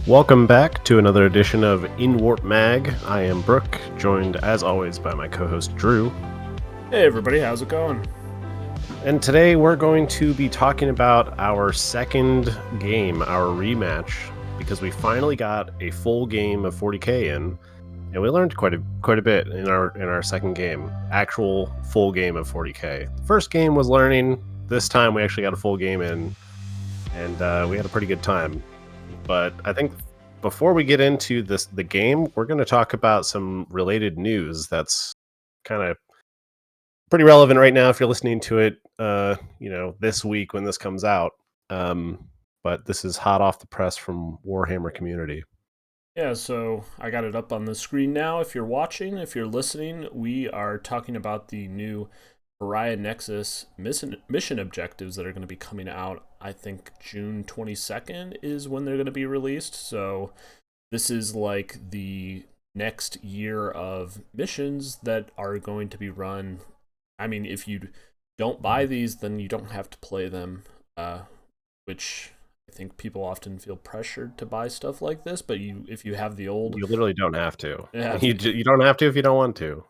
Welcome back to another edition of Inwarp Mag. I am Brooke, joined as always by my co-host Drew. Hey everybody, how's it going? And today we're going to be talking about our second game, our rematch, because we finally got a full game of 40K in, and we learned quite a bit in our second game, actual full game of 40K. The first game was learning. This time we actually got a full game in, and we had a pretty good time. But I think before we get into the game, we're going to talk about some related news that's kind of pretty relevant right now if you're listening to it, this week when this comes out. But this is hot off the press from Warhammer community. Yeah, so I got it up on the screen now. If you're watching, if you're listening, we are talking about the new Pariah Nexus mission objectives that are going to be coming out. I think June 22nd is when they're going to be released. So this is like the next year of missions that are going to be run. I mean, if you don't buy these, then you don't have to play them, which I think people often feel pressured to buy stuff like this. But if you have the old, you literally don't have to. Yeah, you don't have to if you don't want to.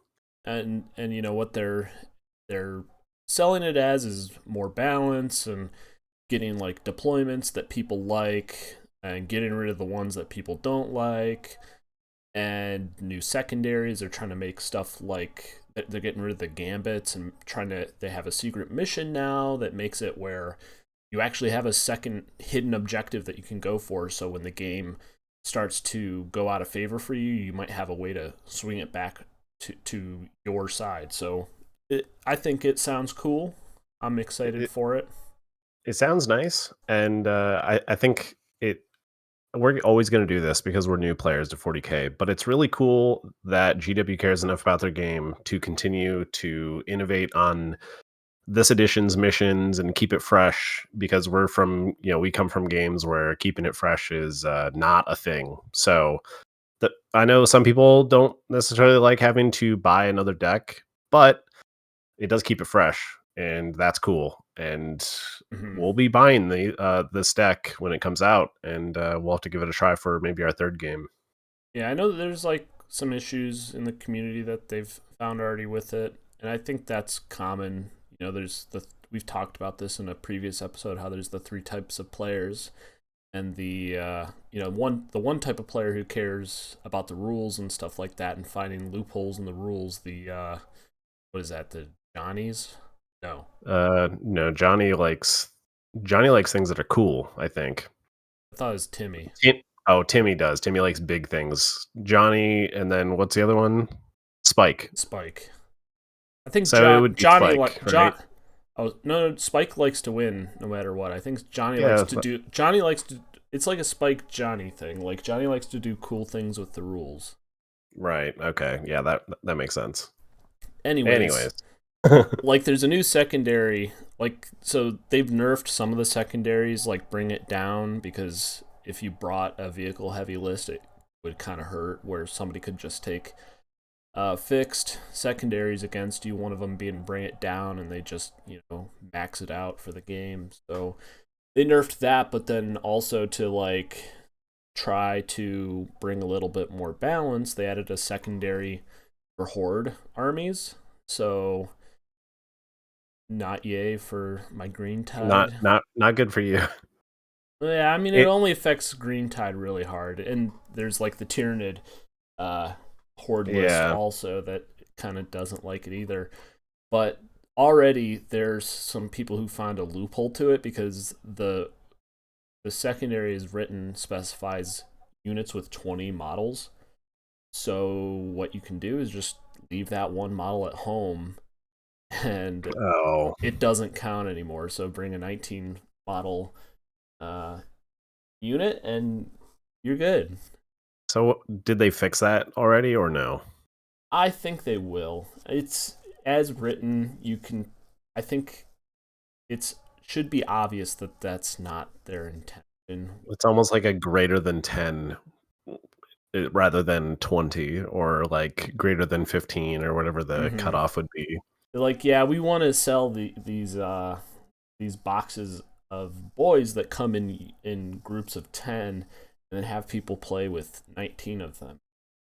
And you know what they're selling it as is more balance and getting like deployments that people like and getting rid of the ones that people don't like, and new secondaries. They're trying to make stuff like they're getting rid of the gambits and they have a secret mission now that makes it where you actually have a second hidden objective that you can go for. So when the game starts to go out of favor for you, you might have a way to swing it back to your side. So I think it sounds cool. I'm excited for it. It sounds nice, and I think we're always going to do this because we're new players to 40K, but it's really cool that GW cares enough about their game to continue to innovate on this edition's missions and keep it fresh, because we come from games where keeping it fresh is not a thing. So I know some people don't necessarily like having to buy another deck, but it does keep it fresh, and that's cool. And we'll be buying this deck when it comes out, and we'll have to give it a try for maybe our third game. Yeah, I know that there's like some issues in the community that they've found already with it, and I think that's common. You know, we've talked about this in a previous episode, how there's the three types of players, and the one type of player who cares about the rules and stuff like that and finding loopholes in the rules. The what is that? The Johnnies? No, Johnny likes things that are cool, I think. I thought it was Timmy. Timmy does. Timmy likes big things. Johnny, and then what's the other one? Spike. I think so. It would be Johnny Spike, right? No, Spike likes to win no matter what. I think Johnny likes to. It's like a Spike Johnny thing. Like Johnny likes to do cool things with the rules. Right. Okay. Yeah, that makes sense. Anyways. Like there's a new secondary, so they've nerfed some of the secondaries, like bring it down, because if you brought a vehicle heavy list, it would kind of hurt, where somebody could just take fixed secondaries against you, one of them being bring it down, and they just max it out for the game. So they nerfed that, but then also to like try to bring a little bit more balance, they added a secondary for horde armies. So not yay for my green tide. Not good for you. Yeah, I mean it only affects green tide really hard, and there's like the Tyrannid horde list also that kind of doesn't like it either. But already there's some people who found a loophole to it, because the secondary is written specifies units with 20 models. So what you can do is just leave that one model at home, and it doesn't count anymore. So bring a 19 model unit and you're good. So did they fix that already or no? I think they will. It's as written. I think it should be obvious that that's not their intention. It's almost like a greater than 10 rather than 20, or like greater than 15, or whatever the cutoff would be. They're like, yeah, we want to sell these boxes of boys that come in groups of 10, and then have people play with 19 of them.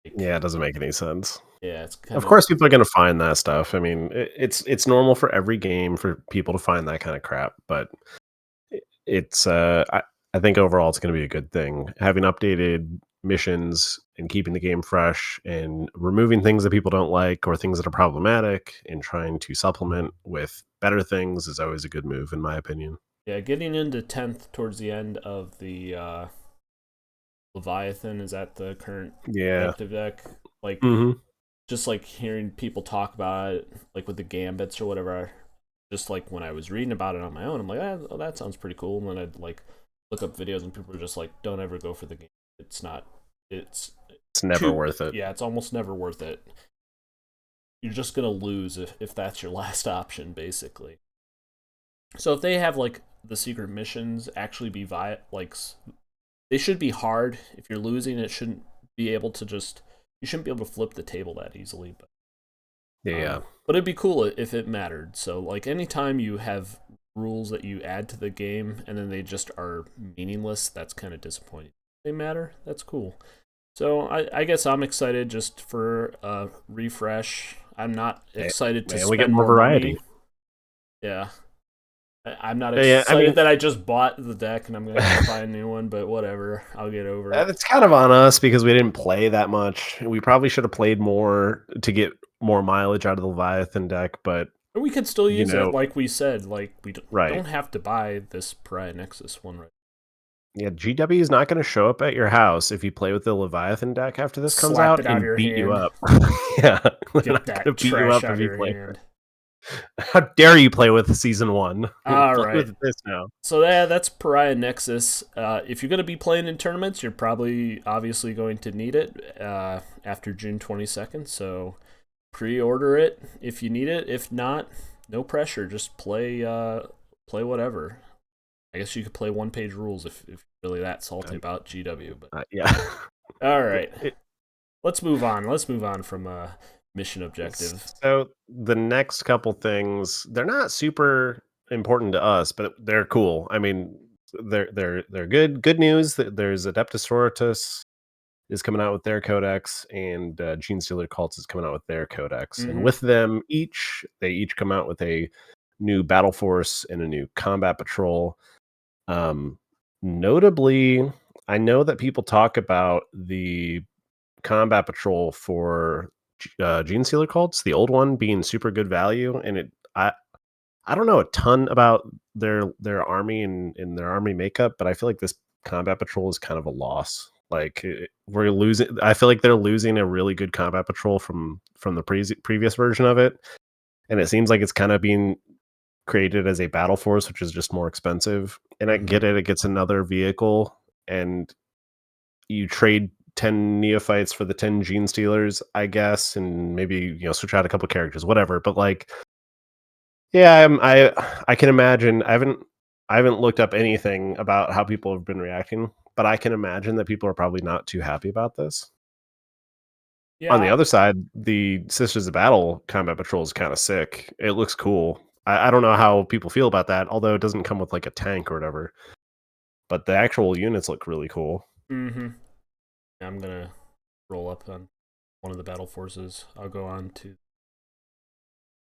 Like, yeah, it doesn't make any sense. yeah, it's kind Of of. course, people are going to find that stuff. I mean, it's normal for every game for people to find that kind of crap, but it's I think overall it's going to be a good thing. Having updated missions and keeping the game fresh and removing things that people don't like or things that are problematic and trying to supplement with better things is always a good move, in my opinion. Yeah, getting into 10th towards the end of the Leviathan is at the current Yeah. objective deck. Like, Hmm. just like hearing people talk about it, like with the gambits or whatever. Just like when I was reading about it on my own, I'm like, oh, that sounds pretty cool. And then I'd like look up videos, and people are just like, don't ever go for the game. It's not. It's never Too. worth it. Yeah, it's almost never worth it. You're just gonna lose if that's your last option, basically. So if they have like the secret missions actually be they should be hard. If you're losing, it shouldn't be able to just you shouldn't be able to flip the table that easily. Yeah. But it'd be cool if it mattered. So like anytime you have rules that you add to the game and then they just are meaningless, that's kind of disappointing. If they matter, that's cool. So I guess I'm excited just for a refresh. I'm not excited to we get spend more more variety. money. Yeah. I'm not Yeah, I excited mean, that I just bought the deck and I'm going to have to buy a new one, but whatever. I'll get over it. it's kind of on us because we didn't play that much. We probably should have played more to get more mileage out of the Leviathan deck, but We could still you use it, know, like we said. Like, we right. don't have to buy this Pariah Nexus one right. Yeah, GW is not going to show up at your house if you play with the Leviathan deck after this comes Slap out it out of and your beat you hand. up. Yeah, they're Get not going to that beat you trash up out if of you your play. hand. How dare you play with season 1? All Play right. with this now. So that's Pariah Nexus. If you're going to be playing in tournaments, you're probably obviously going to need it after June 22nd. So pre-order it if you need it. If not, no pressure. Just play whatever. I guess you could play one-page rules if you're really that salty about GW. But Yeah. all right, let's move on. Let's move on from mission objective. So the next couple things, they're not super important to us, but they're cool. I mean, they're good. Good news that there's Adeptus Sororitas is coming out with their codex, and Gene Stealer Cults is coming out with their codex. And Mm-hmm. with them, they each come out with a new battle force and a new combat patrol. Notably, I know that people talk about the combat patrol for Gene Stealer Cults, the old one being super good value, and I don't know a ton about their army and their army makeup, but I feel like this combat patrol is kind of a loss. Like we're losing. I feel like they're losing a really good combat patrol from the previous version of it, and it seems like it's kind of being created as a battle force, which is just more expensive. And I get it; it gets another vehicle, and you trade 10 neophytes for the 10 gene stealers, I guess, and maybe switch out a couple characters, whatever. But like, yeah, I can imagine. I haven't looked up anything about how people have been reacting, but I can imagine that people are probably not too happy about this. On the Yeah. other side, the Sisters of Battle combat patrol is kind of sick. It looks cool. I don't know how people feel about that, although it doesn't come with like a tank or whatever. But the actual units look really cool. Mm-hmm. I'm gonna roll up on one of the battle forces. I'll go on to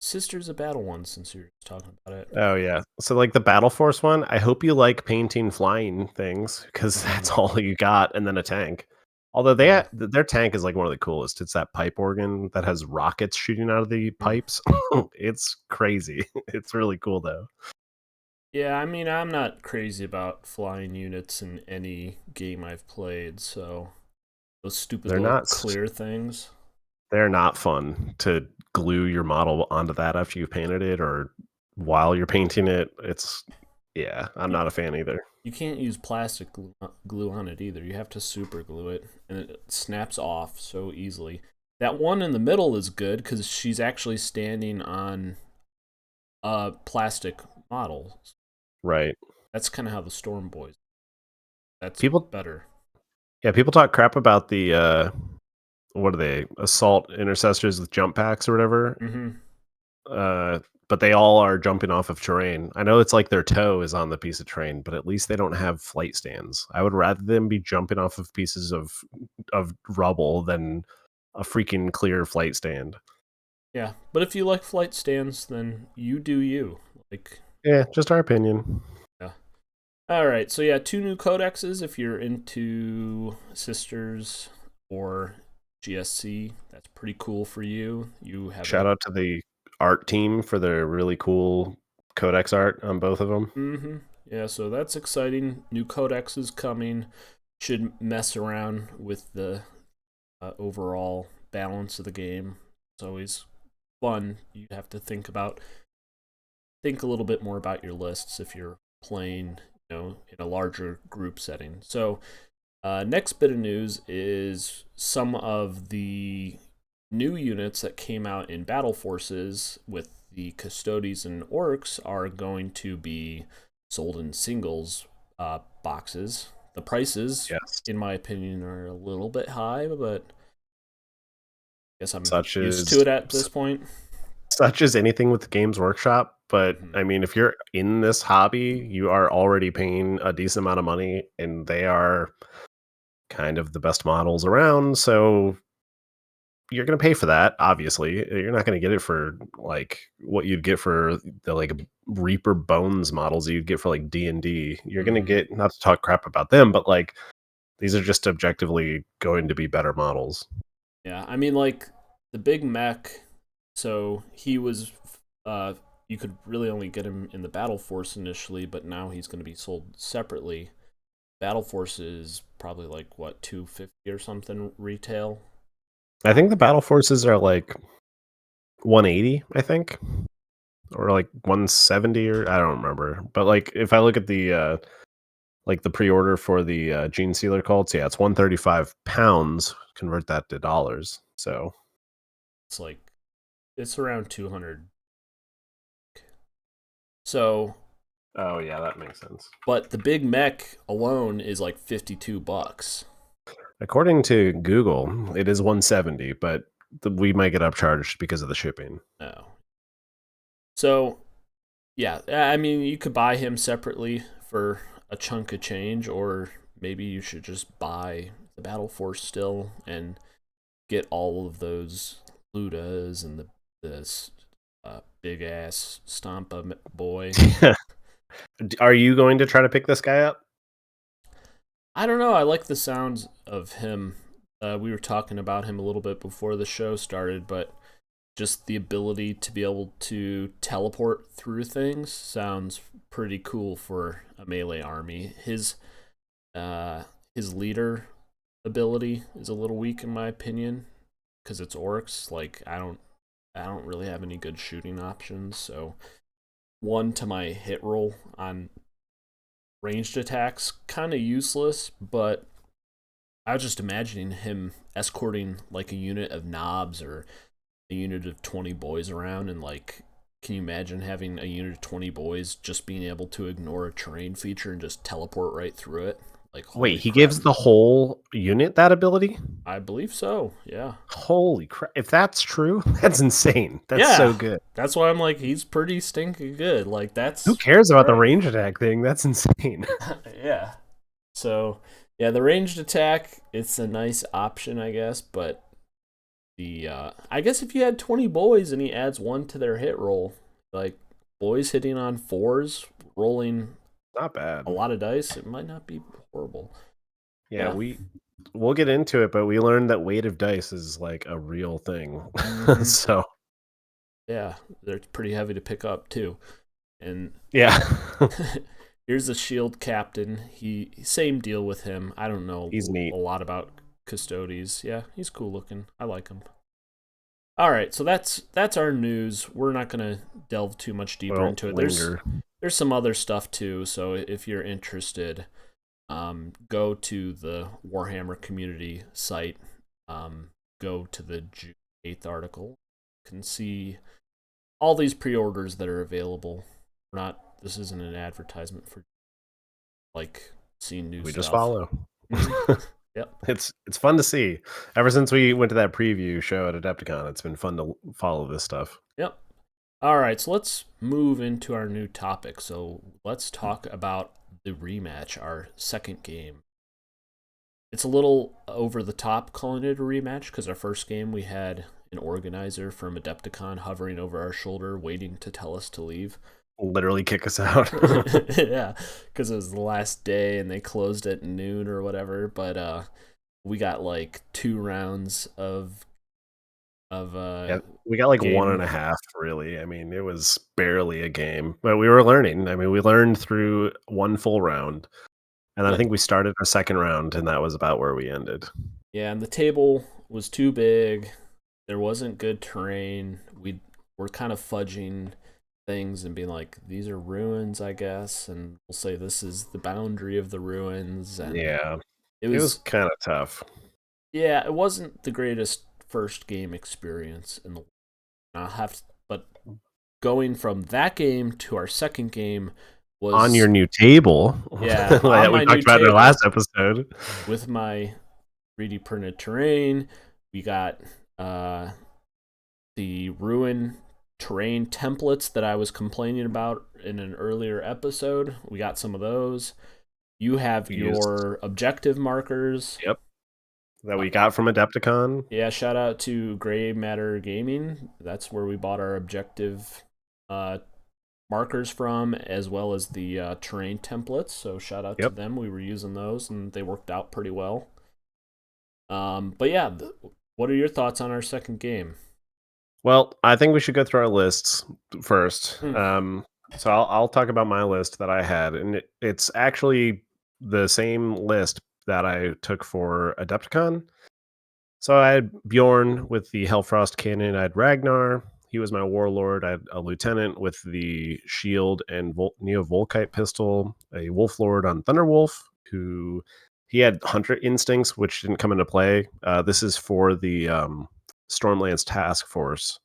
Sisters of Battle one since you're talking about it. Oh yeah. So like the Battle Force one, I hope you like painting flying things because that's all you got, and then a tank. Although their tank is like one of the coolest. It's that pipe organ that has rockets shooting out of the pipes. It's crazy. It's really cool though. Yeah, I mean, I'm not crazy about flying units in any game I've played, so those stupid They're little not clear things. they're not fun to glue your model onto that after you've painted it or while you're painting it. Yeah, I'm not a fan either. You can't use plastic glue on it either. You have to super glue it, and it snaps off so easily. That one in the middle is good because she's actually standing on a plastic model. Right. That's kind of how the Storm Boys. That's People better. Yeah, people talk crap about the what are they? Assault intercessors with jump packs or whatever. Mm-hmm. but they all are jumping off of terrain. I know it's like their toe is on the piece of terrain, but at least they don't have flight stands. I would rather them be jumping off of pieces of rubble than a freaking clear flight stand. Yeah, but if you like flight stands, then you do you. Like, yeah, just our opinion. Yeah. All right, so yeah, 2 new codexes if you're into Sisters or GSC. That's pretty cool for you. You have Shout out to the art team for their really cool codex art on both of them. Mm-hmm. Yeah, so that's exciting. New codexes coming. Should mess around with the overall balance of the game. It's always fun. You have to think a little bit more about your lists if you're playing, in a larger group setting. So, next bit of news is some of the new units that came out in Battle Forces with the Custodes and Orcs are going to be sold in singles boxes. The prices, yes, in my opinion, are a little bit high, but I guess I'm such used as to it at this point. Such as anything with Games Workshop, but I mean, if you're in this hobby, you are already paying a decent amount of money, and they are kind of the best models around. So you're going to pay for that. Obviously, you're not going to get it for like what you'd get for the like Reaper Bones models that you'd get for like D&D. You're going to get, not to talk crap about them, but like these are just objectively going to be better models. Yeah, I mean, like the big mech. So he was, you could really only get him in the Battle Force initially, but now he's going to be sold separately. Battle Force is probably like what, $250 or something retail. I think the Battle Forces are like 180, I think, or like 170, or I don't remember. But like if I look at the like the pre-order for the Gene Sealer cults, yeah, it's 135 pounds. Convert that to dollars. So it's around 200. So, oh yeah, that makes sense. but the big mech alone is like $52. According to Google, it is 170, but we might get upcharged because of the shipping. Oh. So, yeah, I mean, you could buy him separately for a chunk of change, or maybe you should just buy the Battle Force still and get all of those Ludas and this big ass Stompa boy. Are you going to try to pick this guy up? I don't know. I like the sounds of him. We were talking about him a little bit before the show started, but just the ability to be able to teleport through things sounds pretty cool for a melee army. His leader ability is a little weak in my opinion because it's orcs. Like I don't really have any good shooting options, so 1 to my hit roll on ranged attacks kind of useless, but I was just imagining him escorting like a unit of knobs or a unit of 20 boys around, and like, can you imagine having a unit of 20 boys just being able to ignore a terrain feature and just teleport right through it? Like, Wait, he crap. gives the whole unit that ability? I believe so, yeah. Holy crap. If that's true, that's insane. That's so good. That's why I'm like, he's pretty stinking good. Like, that's... Who cares about the range attack thing? That's insane. Yeah. So, yeah, the ranged attack, it's a nice option, I guess, but I guess if you had 20 boys and he adds 1 to their hit roll, like boys hitting on 4s, rolling not bad, a lot of dice, it might not be horrible. Yeah, we'll get into it, but we learned that weight of dice is like a real thing. Mm-hmm. So yeah, they're pretty heavy to pick up too. And yeah. Here's the shield captain. He same deal with him. I don't know he's neat. A lot about Custodes. Yeah, he's cool looking. I like him. All right, so that's our news. We're not gonna delve too much deeper into it. There's some other stuff too. So if you're interested, go to the Warhammer community site. Go to the June 8th article. You can see all these pre-orders that are available. This isn't an advertisement for like seeing new stuff. We just follow. Yep. It's fun to see. Ever since we went to that preview show at Adepticon, it's been fun to follow this stuff. Yep. All right, so let's move into our new topic. So let's talk about the rematch, our second game. It's a little over the top calling it a rematch because our first game we had an organizer from Adepticon hovering over our shoulder, waiting to tell us to leave. Literally kick us out. Yeah, because it was the last day and they closed at noon or whatever. But we got like 2 rounds of Yeah, we got like game. 1.5, really. I mean, it was barely a game, but we were learning. I mean, we learned through one full round, and then I Yeah, think we started our second round, and that was about where we ended. yeah, and the table was too big. There wasn't good terrain. We were kind of fudging things and being like, these are ruins, I guess, and we'll say this is the boundary of the ruins, and Yeah, it it was was kind of tough. yeah, it wasn't the greatest first game experience in the world. I'll have to, but going from that game to our second game On your was new table, yeah, on that we my new talked about in our table last episode. with my 3D printed terrain. We got uh the ruin terrain templates that I was complaining about in an earlier episode. We got some of those. You have We used, your objective markers. yep, that Uh, we got from Adepticon. yeah, shout out to Gray Matter Gaming. That's where we bought our objective uh, markers from, as well as the terrain templates. So shout out to Yep. them. We were using those, and they worked out pretty well. But yeah, what are your thoughts on our second game? Well, I think we should go through our lists first. Hmm. So I'll talk about my list that I had, and it's actually the same list that I took for Adepticon. So I had Bjorn with the Hellfrost cannon. I had Ragnar. He was my warlord. I had a lieutenant with the shield and Neo Volkite pistol. A wolf lord on Thunderwolf, who he had hunter instincts, which didn't come into play. This is for the Stormlands task force.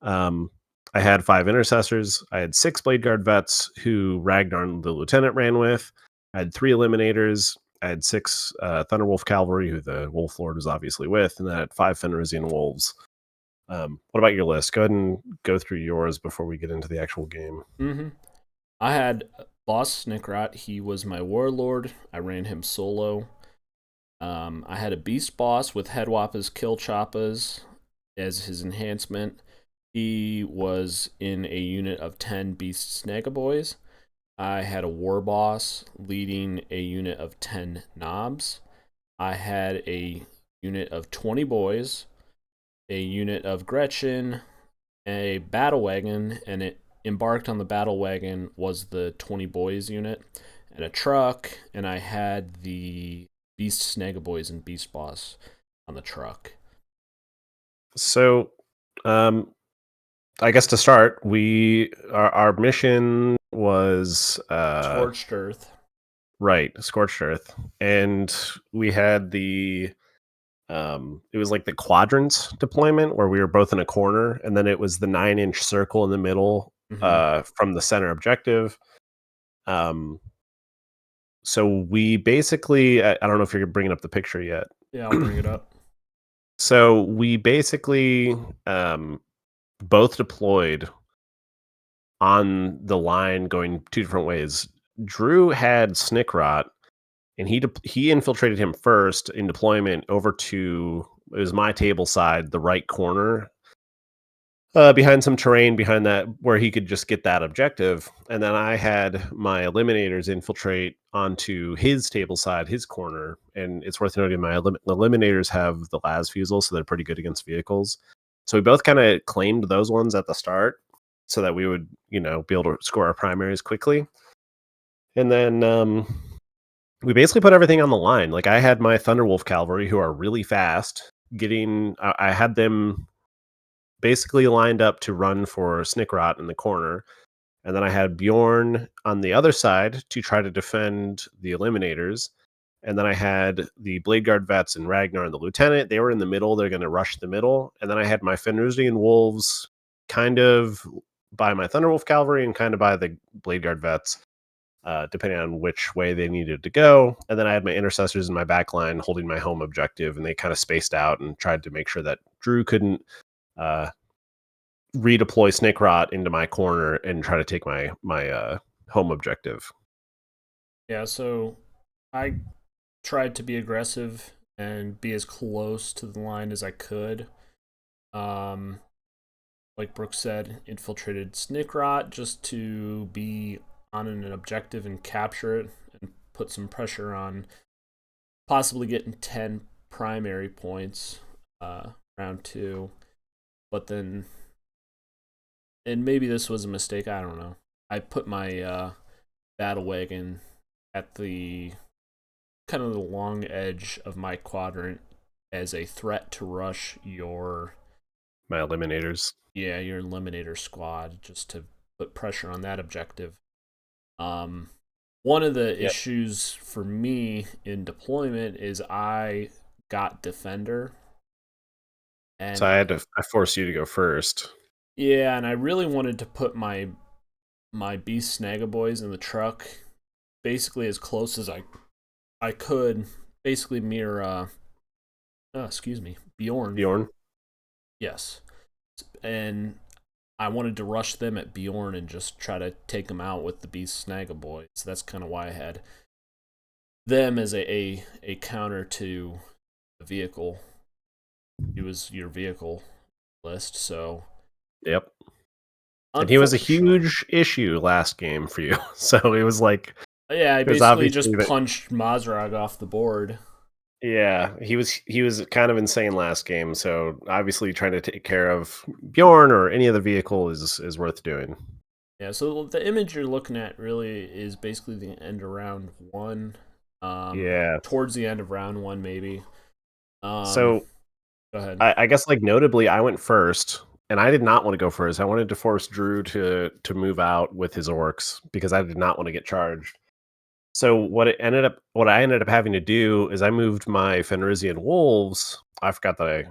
um, I had 5 intercessors. I had 6 blade guard vets who Ragnar the lieutenant ran with. I had 3 eliminators. I had 6 Thunderwolf cavalry, who the Wolf Lord was obviously with, and then I had 5 Fenrisian wolves. What about your list? Go ahead and go through yours before we get into the actual game. Mm-hmm. I had Boss Snickrot. He was my warlord. I ran him solo. I had a beast boss with Headwappas Kill Choppas as his enhancement. He was in a unit of 10 beast Snagaboys. I had a war boss leading a unit of 10 knobs. I had a unit of 20 boys, a unit of Gretchen, a battle wagon, and it embarked on the battle wagon was the 20 boys unit, and a truck, and I had the Beast Snagaboys and Beast Boss on the truck. So, I guess to start, our mission was Scorched Earth. right, Scorched Earth, and we had the it was like the quadrants deployment where we were both in a corner, and then it was the 9-inch circle in the middle Mm-hmm. from the center objective. Um, so we basically, I don't know if you're bringing up the picture yet. Yeah, I'll bring it up. So we basically both deployed on the line going 2 different ways. Drew had Snickrot, and he infiltrated him first in deployment over to, it was my table side, the right corner, behind some terrain behind that where he could just get that objective. And then I had my eliminators infiltrate onto his table side, his corner. And it's worth noting my eliminators have the las fusel, so they're pretty good against vehicles. So we both kind of claimed those ones at the start so that we would, be able to score our primaries quickly. And then we basically put everything on the line. Like, I had my Thunderwolf cavalry, who are really fast, I had them basically lined up to run for Snickrot in the corner. And then I had Bjorn on the other side to try to defend the Eliminators. And then I had the Blade Guard vets and Ragnar and the Lieutenant. They were in the middle. They're going to rush the middle. And then I had my Fenrisian Wolves kind of by my Thunderwolf cavalry and kind of by the Blade Guard vets, depending on which way they needed to go. And then I had my intercessors in my back line holding my home objective, and they kind of spaced out and tried to make sure that Drew couldn't redeploy Snake Rot into my corner and try to take my home objective. Yeah, so I tried to be aggressive and be as close to the line as I could. Like Brooke said, infiltrated Snake Rot just to be on an objective and capture it and put some pressure on possibly getting 10 primary points round 2. But then, and maybe this was a mistake, I don't know. I put my battle wagon at the kind of the long edge of my quadrant as a threat to rush your My eliminators. Yeah, your eliminator squad, just to put pressure on that objective. One of the issues for me in deployment is I got defender, and so I forced you to go first. Yeah, and I really wanted to put my beast snagaboys in the truck, basically as close as I could, basically mirror Bjorn. Bjorn. Yes, and I wanted to rush them at Bjorn and just try to take them out with the beast snagaboy. So that's kind of why I had them as a counter to the vehicle. It was your vehicle list, so yep. And he was a huge issue last game for you. So it was like, yeah, I basically just punched Mazrag off the board. Yeah, he was kind of insane last game. So obviously trying to take care of Bjorn or any other vehicle is worth doing. Yeah, so the image you're looking at really is basically the end of round 1. Yeah, towards the end of round 1, maybe. So go ahead. I guess like notably, I went first. And I did not want to go first. I wanted to force Drew to move out with his orcs because I did not want to get charged. So what I ended up having to do is I moved my Fenrisian wolves. I forgot. I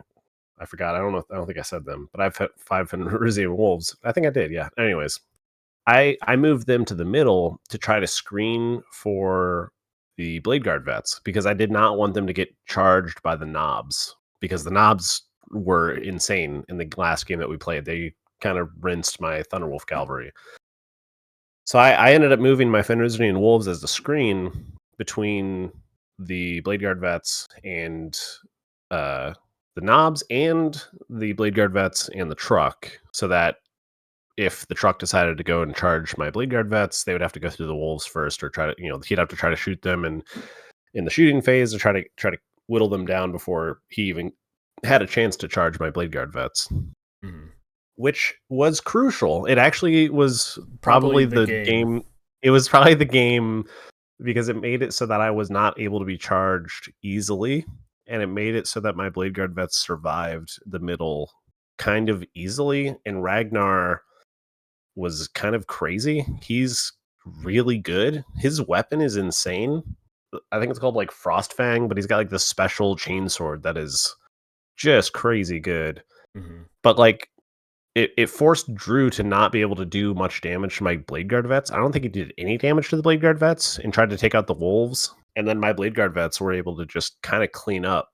don't think I said them, but I've had 5 Fenrisian wolves. I think I did. Yeah. Anyways, I moved them to the middle to try to screen for the Blade Guard vets because I did not want them to get charged by the knobs because the knobs were insane in the last game that we played. They kind of rinsed my Thunderwolf cavalry. So I ended up moving my Fenrisian wolves as the screen between the Blade Guard vets and the knobs and the Blade Guard vets and the truck, so that if the truck decided to go and charge my Blade Guard vets, they would have to go through the wolves first, or try to, he'd have to try to shoot them and in the shooting phase, or try to whittle them down before he even had a chance to charge my Blade Guard vets. Mm-hmm. Which was crucial. It actually was probably the game. It was probably the game because it made it so that I was not able to be charged easily, and it made it so that my Blade Guard vets survived the middle kind of easily. And Ragnar was kind of crazy. He's really good. His weapon is insane. I think it's called like Frostfang, but he's got like this special chainsword that is just crazy good. Mm-hmm. But like it forced Drew to not be able to do much damage to my Blade Guard vets. I don't think he did any damage to the Blade Guard vets and tried to take out the wolves. And then my Blade Guard vets were able to just kind of clean up.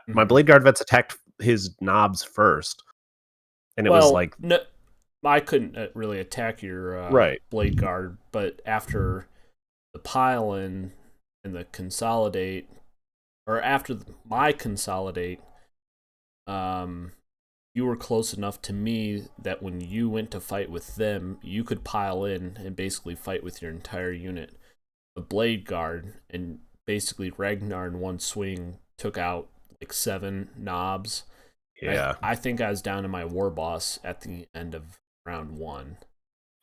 My Blade Guard vets attacked his knobs first. And it was like... No, I couldn't really attack your Blade Guard, but after the pile-in and the consolidate, or after my consolidate, you were close enough to me that when you went to fight with them, you could pile in and basically fight with your entire unit. The Blade Guard, and basically Ragnar in one swing took out like 7 knobs. Yeah. I think I was down to my war boss at the end of round 1.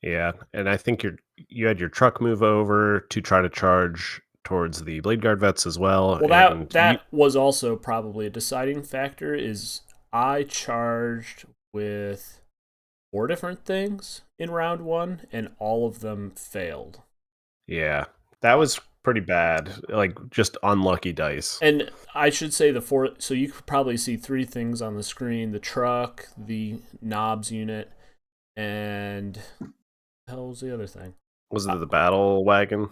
Yeah, and I think you had your truck move over to try to charge towards the Blade Guard vets as well. Well, that was also probably a deciding factor. Is I charged with 4 different things in round 1, and all of them failed. Yeah, that was pretty bad. Like, just unlucky dice. And I should say the 4... So you could probably see 3 things on the screen. The truck, the knobs unit, and... What the hell was the other thing? Was it the battle wagon?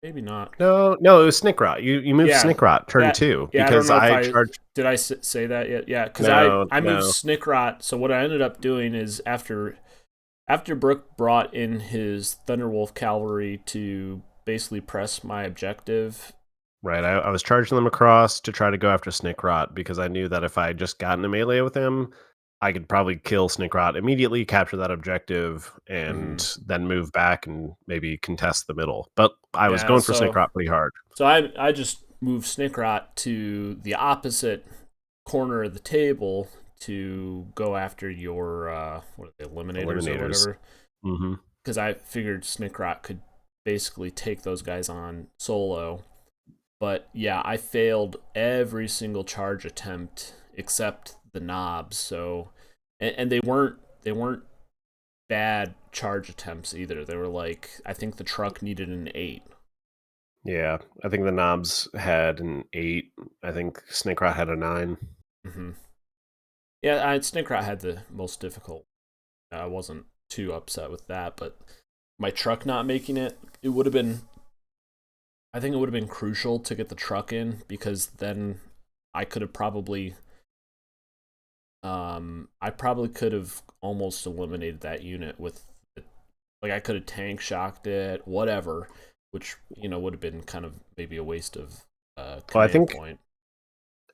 Maybe not. No, it was Snickrot. You moved Yeah, Snickrot turn that. 2 Yeah, I don't because know if I I charged. did. Say that yet? Yeah, because No, I moved no. Snickrot. So what I ended up doing is after Brooke brought in his Thunderwolf cavalry to basically press my objective. Right, I was charging them across to try to go after Snickrot because I knew that if I just got in a melee with him, I could probably kill Snickrot immediately, capture that objective, Mhm. and then move back and maybe contest the middle. But I was Yeah, going for Snickrot pretty hard. so I just moved Snickrot to the opposite corner of the table to go after your what are they, eliminators or Eliminators. whatever. Hmm. Because I figured Snickrot could basically take those guys on solo. But yeah, I failed every single charge attempt except the knobs. So, and they weren't bad charge attempts either. They were like, I think the truck needed an 8. Yeah, I think the knobs had an 8. I think Snickrot had a 9. Mm-hmm. Yeah, Snickrot had the most difficult. I wasn't too upset with that, but my truck not making it, it would have been. I think it would have been crucial to get the truck in because then I could have probably. I probably could have almost eliminated that unit with, like, I could have tank shocked it, whatever, which would have been kind of maybe a waste of Well, command point.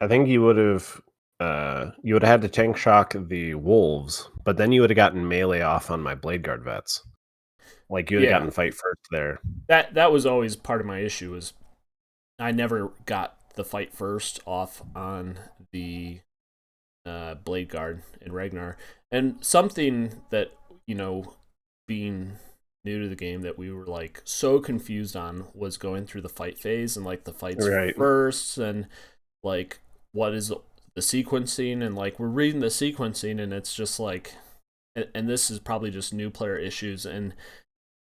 I think you would have had to tank shock the wolves, but then you would have gotten melee off on my blade guard vets. Like you would have Yeah, gotten fight first there. that was always part of my issue is I never got the fight first off on the blade guard in Ragnar, and something that being new to the game that we were like so confused on was going through the fight phase and like the fights Right. first and like what is the sequencing, and like we're reading the sequencing and it's just like, and this is probably just new player issues, and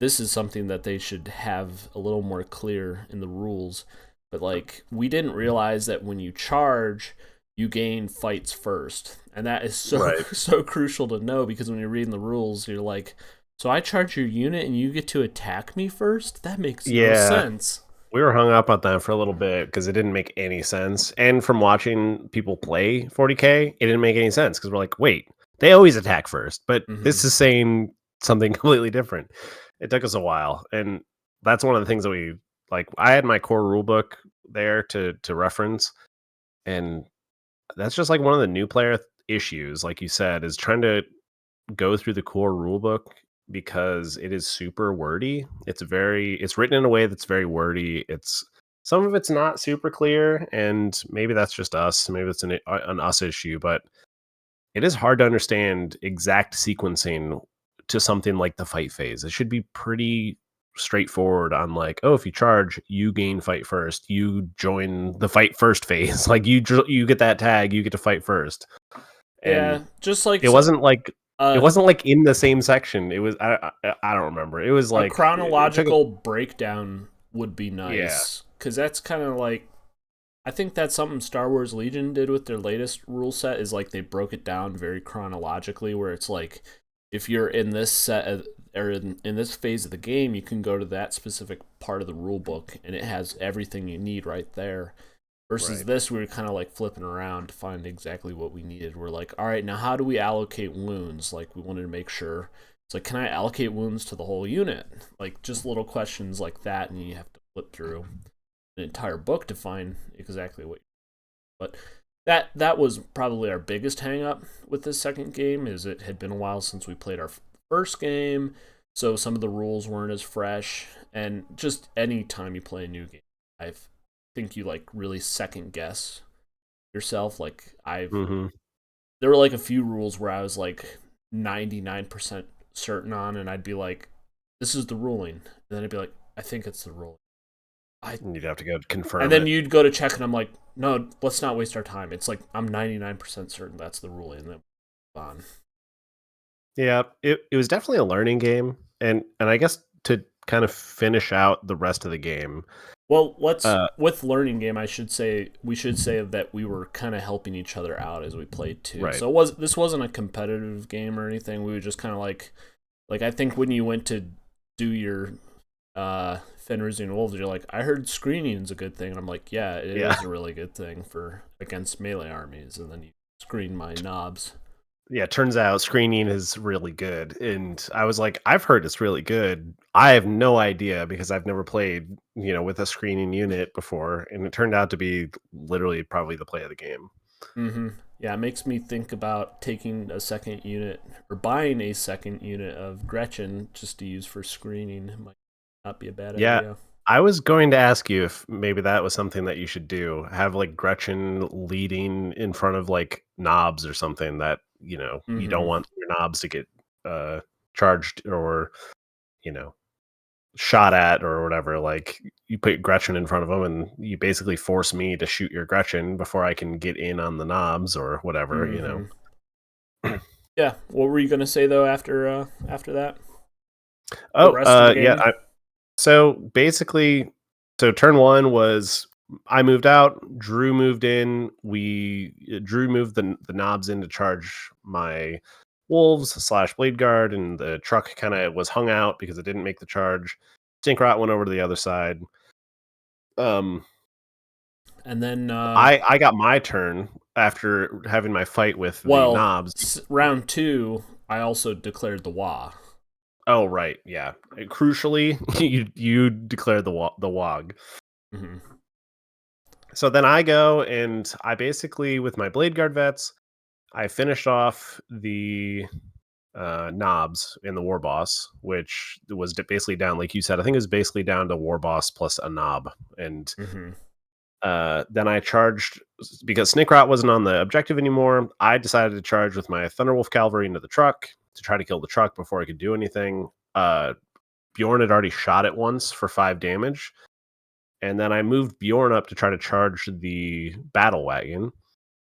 this is something that they should have a little more clear in the rules. But like we didn't realize that when you charge, you gain fights first, and that is so Right. so crucial to know because when you're reading the rules, you're like, so I charge your unit and you get to attack me first? That makes no Yeah. sense. We were hung up on that for a little bit because it didn't make any sense. And from watching people play 40K, it didn't make any sense because we're like, wait, they always attack first, but Mm-hmm. this is saying something completely different. It took us a while. And that's one of the things that we like. I had my core rulebook there to reference. And that's just like one of the new player issues, like you said, is trying to go through the core rulebook because it is super wordy. It's written in a way that's very wordy. It's some of it's not super clear, and maybe that's just us. Maybe it's an us issue, but it is hard to understand exact sequencing to something like the fight phase. It should be pretty straightforward on like, oh, if you charge, you gain fight first. You join the fight first phase. Like you get that tag, you get to fight first. And Yeah, just like it wasn't like it uh, wasn't like in the same section. It was I don't remember. It was a like it took chronological breakdown would be yeah. nice because that's kind of like, I think that's something Star Wars Legion did with their latest rule set is like they broke it down very chronologically where it's like if you're in this set or in this phase of the game, you can go to that specific part of the rule book and it has everything you need right there. Versus Right. this, we were kind of like flipping around to find exactly what we needed. We're like, all right, now how do we allocate wounds? Like we wanted to make sure it's like, can I allocate wounds to the whole unit? Like just little questions like that, and you have to flip through an entire book to find exactly what. But that was probably our biggest hang up with this second game is it had been a while since we played our first game, so some of the rules weren't as fresh. And just any time you play a new game, I think you like really second guess yourself. Like Mm-hmm. there were like a few rules where I was like 99% certain on, and I'd be like, this is the ruling, and then I'd be like, I think it's the ruling. You'd have to go confirm And then it. you'd go to check, and I'm like, no, let's not waste our time. It's like I'm 99% certain that's the ruling. And then on. Yeah, it was definitely a learning game, and I guess to kind of finish out the rest of the game. Well, let's Uh, with learning game. We should say that we were kind of helping each other out as we played too. right. So this wasn't a competitive game or anything. We were just kind of like I think when you went to do your Fenris and Wolves, you're like, I heard screening is a good thing. And I'm like, yeah, it is a really good thing for against melee armies. And then you screen my knobs. Yeah, it turns out screening is really good. And I was like, I've heard it's really good. I have no idea because I've never played, with a screening unit before. And it turned out to be literally probably the play of the game. Mm-hmm. Yeah, it makes me think about taking a second unit or buying a second unit of Gretchen just to use for screening. It might not be a bad idea. I was going to ask you if maybe that was something that you should do. Have like Gretchen leading in front of like knobs or something that, you don't want your knobs to get charged or, shot at or whatever. Like you put Gretchen in front of them and you basically force me to shoot your Gretchen before I can get in on the knobs or whatever, Yeah. What were you gonna say though after that? Yeah. So basically, turn one was I moved out, Drew moved in. Drew moved the knobs in to charge my wolves / blade guard, and the truck kind of was hung out because it didn't make the charge. Synkrot went over to the other side. And then I got my turn after having my fight with the knobs. Round 2, I also declared the WA. Oh right, yeah. Crucially, you declared the WOG. Mm-hmm. So then I go and I basically, with my blade guard vets, I finished off the knobs in the war boss, which was basically down, like you said. I think it was basically down to war boss plus a knob, and then I charged because Snickrot wasn't on the objective anymore. I decided to charge with my Thunderwolf cavalry into the truck to try to kill the truck before I could do anything. Bjorn had already shot it once for 5 damage. And then I moved Bjorn up to try to charge the battle wagon,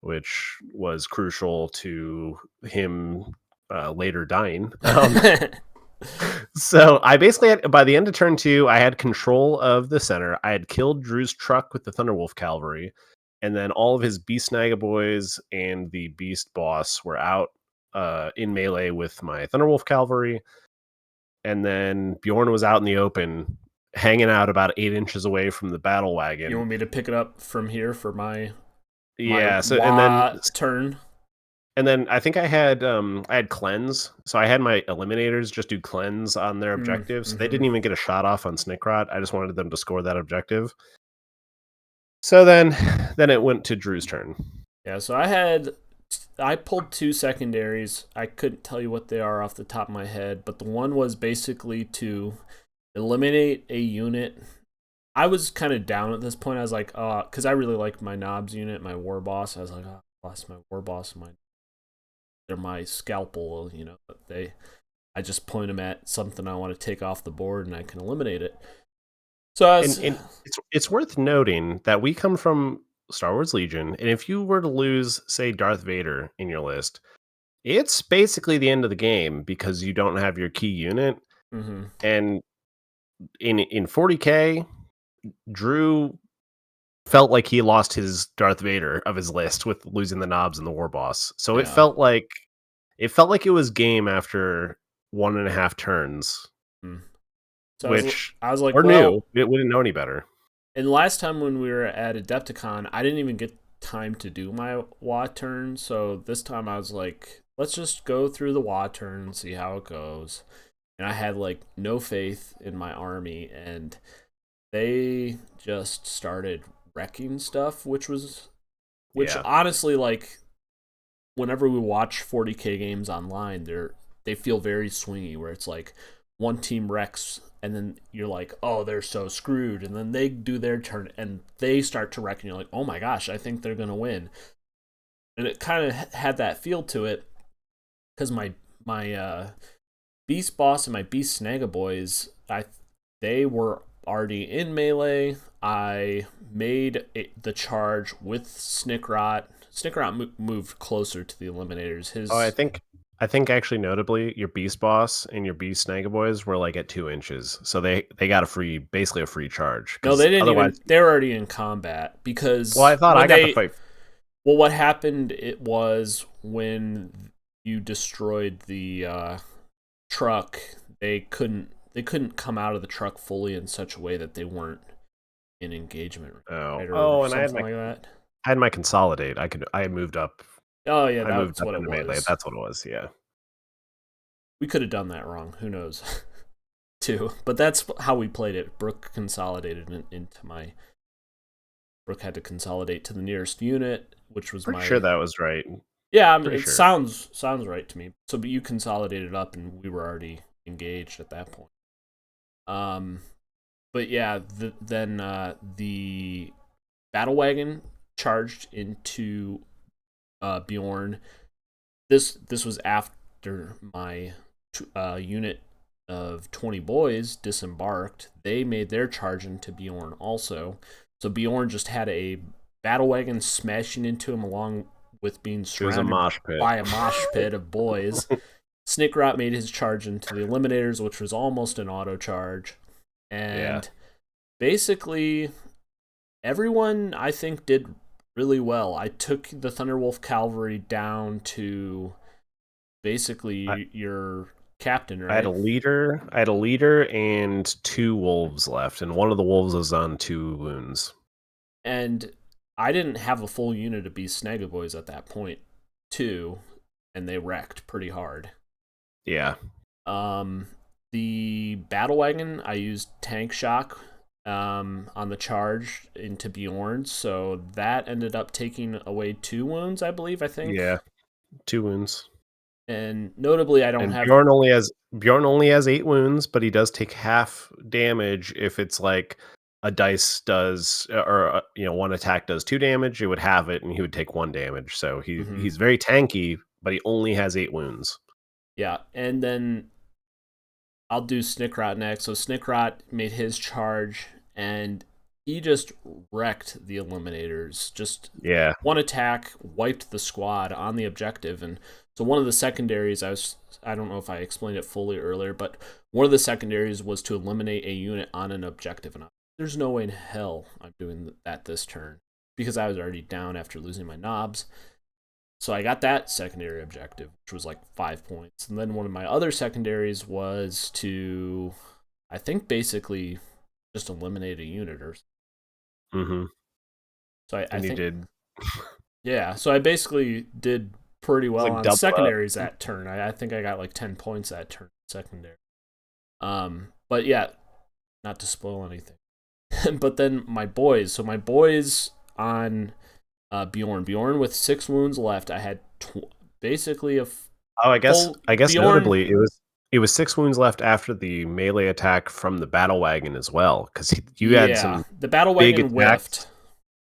which was crucial to him later dying. So I basically had, by the end of turn 2, I had control of the center. I had killed Drew's truck with the Thunderwolf cavalry. And then all of his Beast Snagaboys and the Beast boss were out in melee with my Thunderwolf cavalry. And then Bjorn was out in the open, hanging out about 8 inches away from the battle wagon. You want me to pick it up from here for my turn? And then I think I had cleanse, so I had my eliminators just do cleanse on their objectives. Mm-hmm. They didn't even get a shot off on Snickrot. I just wanted them to score that objective. So then it went to Drew's turn. Yeah, so I pulled 2 secondaries. I couldn't tell you what they are off the top of my head, but the one was basically to eliminate a unit. I was kind of down at this point. I was like, because I really liked my knobs unit, my war boss. I was like, I lost my war boss. They're my scalpel, but I just point them at something I want to take off the board and I can eliminate it. So and it's worth noting that we come from Star Wars Legion, and if you were to lose, say, Darth Vader in your list, it's basically the end of the game because you don't have your key unit. Mm-hmm. And in 40K, Drew felt like he lost his Darth Vader of his list with losing the knobs and the war boss. So it felt like it was game after 1.5 turns. So which I was like, we didn't know any better. And last time when we were at Adepticon, I didn't even get time to do my WA turn. So this time I was like, let's just go through the WA turn and see how it goes. And I had like no faith in my army, and they just started wrecking stuff, which honestly, like, whenever we watch 40K games online, they feel very swingy, where it's like one team wrecks and then you're like, oh, they're so screwed, and then they do their turn and they start to wreck and you're like, oh my gosh, I think they're gonna win. And it kind of had that feel to it because my Beast boss and my Beast Snagaboys, they were already in melee. I made the charge with Snickrot. Snickrot moved closer to the eliminators. I think actually notably your Beast boss and your Beast Snagaboys were like at 2 inches, so they got basically a free charge. No, they didn't. Otherwise, they're already in combat because. Well, I thought I got the fight. Well, what happened? It was when you destroyed the truck. They couldn't they couldn't come out of the truck fully in such a way that they weren't in engagement, right? Or And something like that. I had my consolidate. I had moved up. Oh yeah, I moved that's up what it into melee. was. That's what it was. Yeah. We could have done that wrong. Who knows? Too, but that's how we played it. Brooke consolidated into my. Brooke had to consolidate to the nearest unit, which was Pretty sure that was right. Yeah, Pretty it sure. sounds right to me. So, but you consolidated up, and we were already engaged at that point. But yeah, then the battle wagon charged into Bjorn. This was after my unit of 20 boys disembarked. They made their charge into Bjorn also. So Bjorn just had a battle wagon smashing into him along with being surrounded by a mosh pit of boys. Snickrot made his charge into the Eliminators, which was almost an auto charge. And basically, everyone, I think, did really well. I took the Thunderwolf Cavalry down to basically your captain, right? I had a leader and 2 wolves left, and one of the wolves was on 2 wounds. And I didn't have a full unit of Beast Snagga Boys at that point, too, and they wrecked pretty hard. Yeah. The battle wagon, I used tank shock on the charge into Bjorn, so that ended up taking away 2 wounds, I think. Yeah, 2 wounds. And notably, I don't have Bjorn only has 8 wounds, but he does take half damage if it's like a dice does, or one attack does 2 damage. It would have it, and he would take 1 damage. So he's very tanky, but he only has 8 wounds. Yeah, and then I'll do Snickrot next. So Snickrot made his charge, and he just wrecked the Eliminators. Just one attack wiped the squad on the objective. And so one of the secondaries, I don't know if I explained it fully earlier, but one of the secondaries was to eliminate a unit on an objective. And there's no way in hell I'm doing that this turn, because I was already down after losing my knobs. So I got that secondary objective, which was like 5 points. And then one of my other secondaries was to, I think, basically just eliminate a unit or something. So I think you did. Yeah, so I basically did pretty well on secondaries that turn. I think I got like 10 points that turn secondary. But yeah, not to spoil anything. But then my boys. So my boys on Bjorn with 6 wounds left. I had basically a. I guess Bjorn, notably it was 6 wounds left after the melee attack from the battle wagon as well, because you had some the battle wagon whiffed.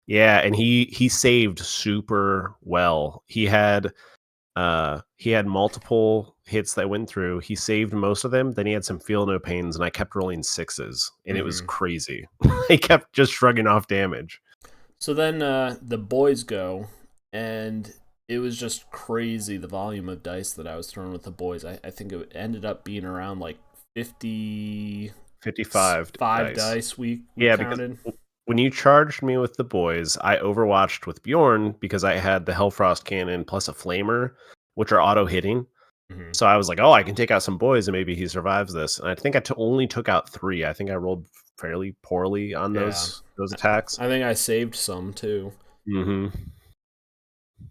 Yeah, and he saved super well. He had multiple hits that went through. He saved most of them. Then he had some feel no pains, and I kept rolling 6s, and it was crazy. He kept just shrugging off damage. So then the boys go, and it was just crazy, the volume of dice that I was throwing with the boys. I think it ended up being around like 55 dice we counted. Because when you charged me with the boys, I overwatched with Bjorn because I had the Hellfrost Cannon plus a Flamer, which are auto-hitting. So I was like, I can take out some boys and maybe he survives this. And I think I only took out 3. I think I rolled fairly poorly on those attacks. I think I saved some too.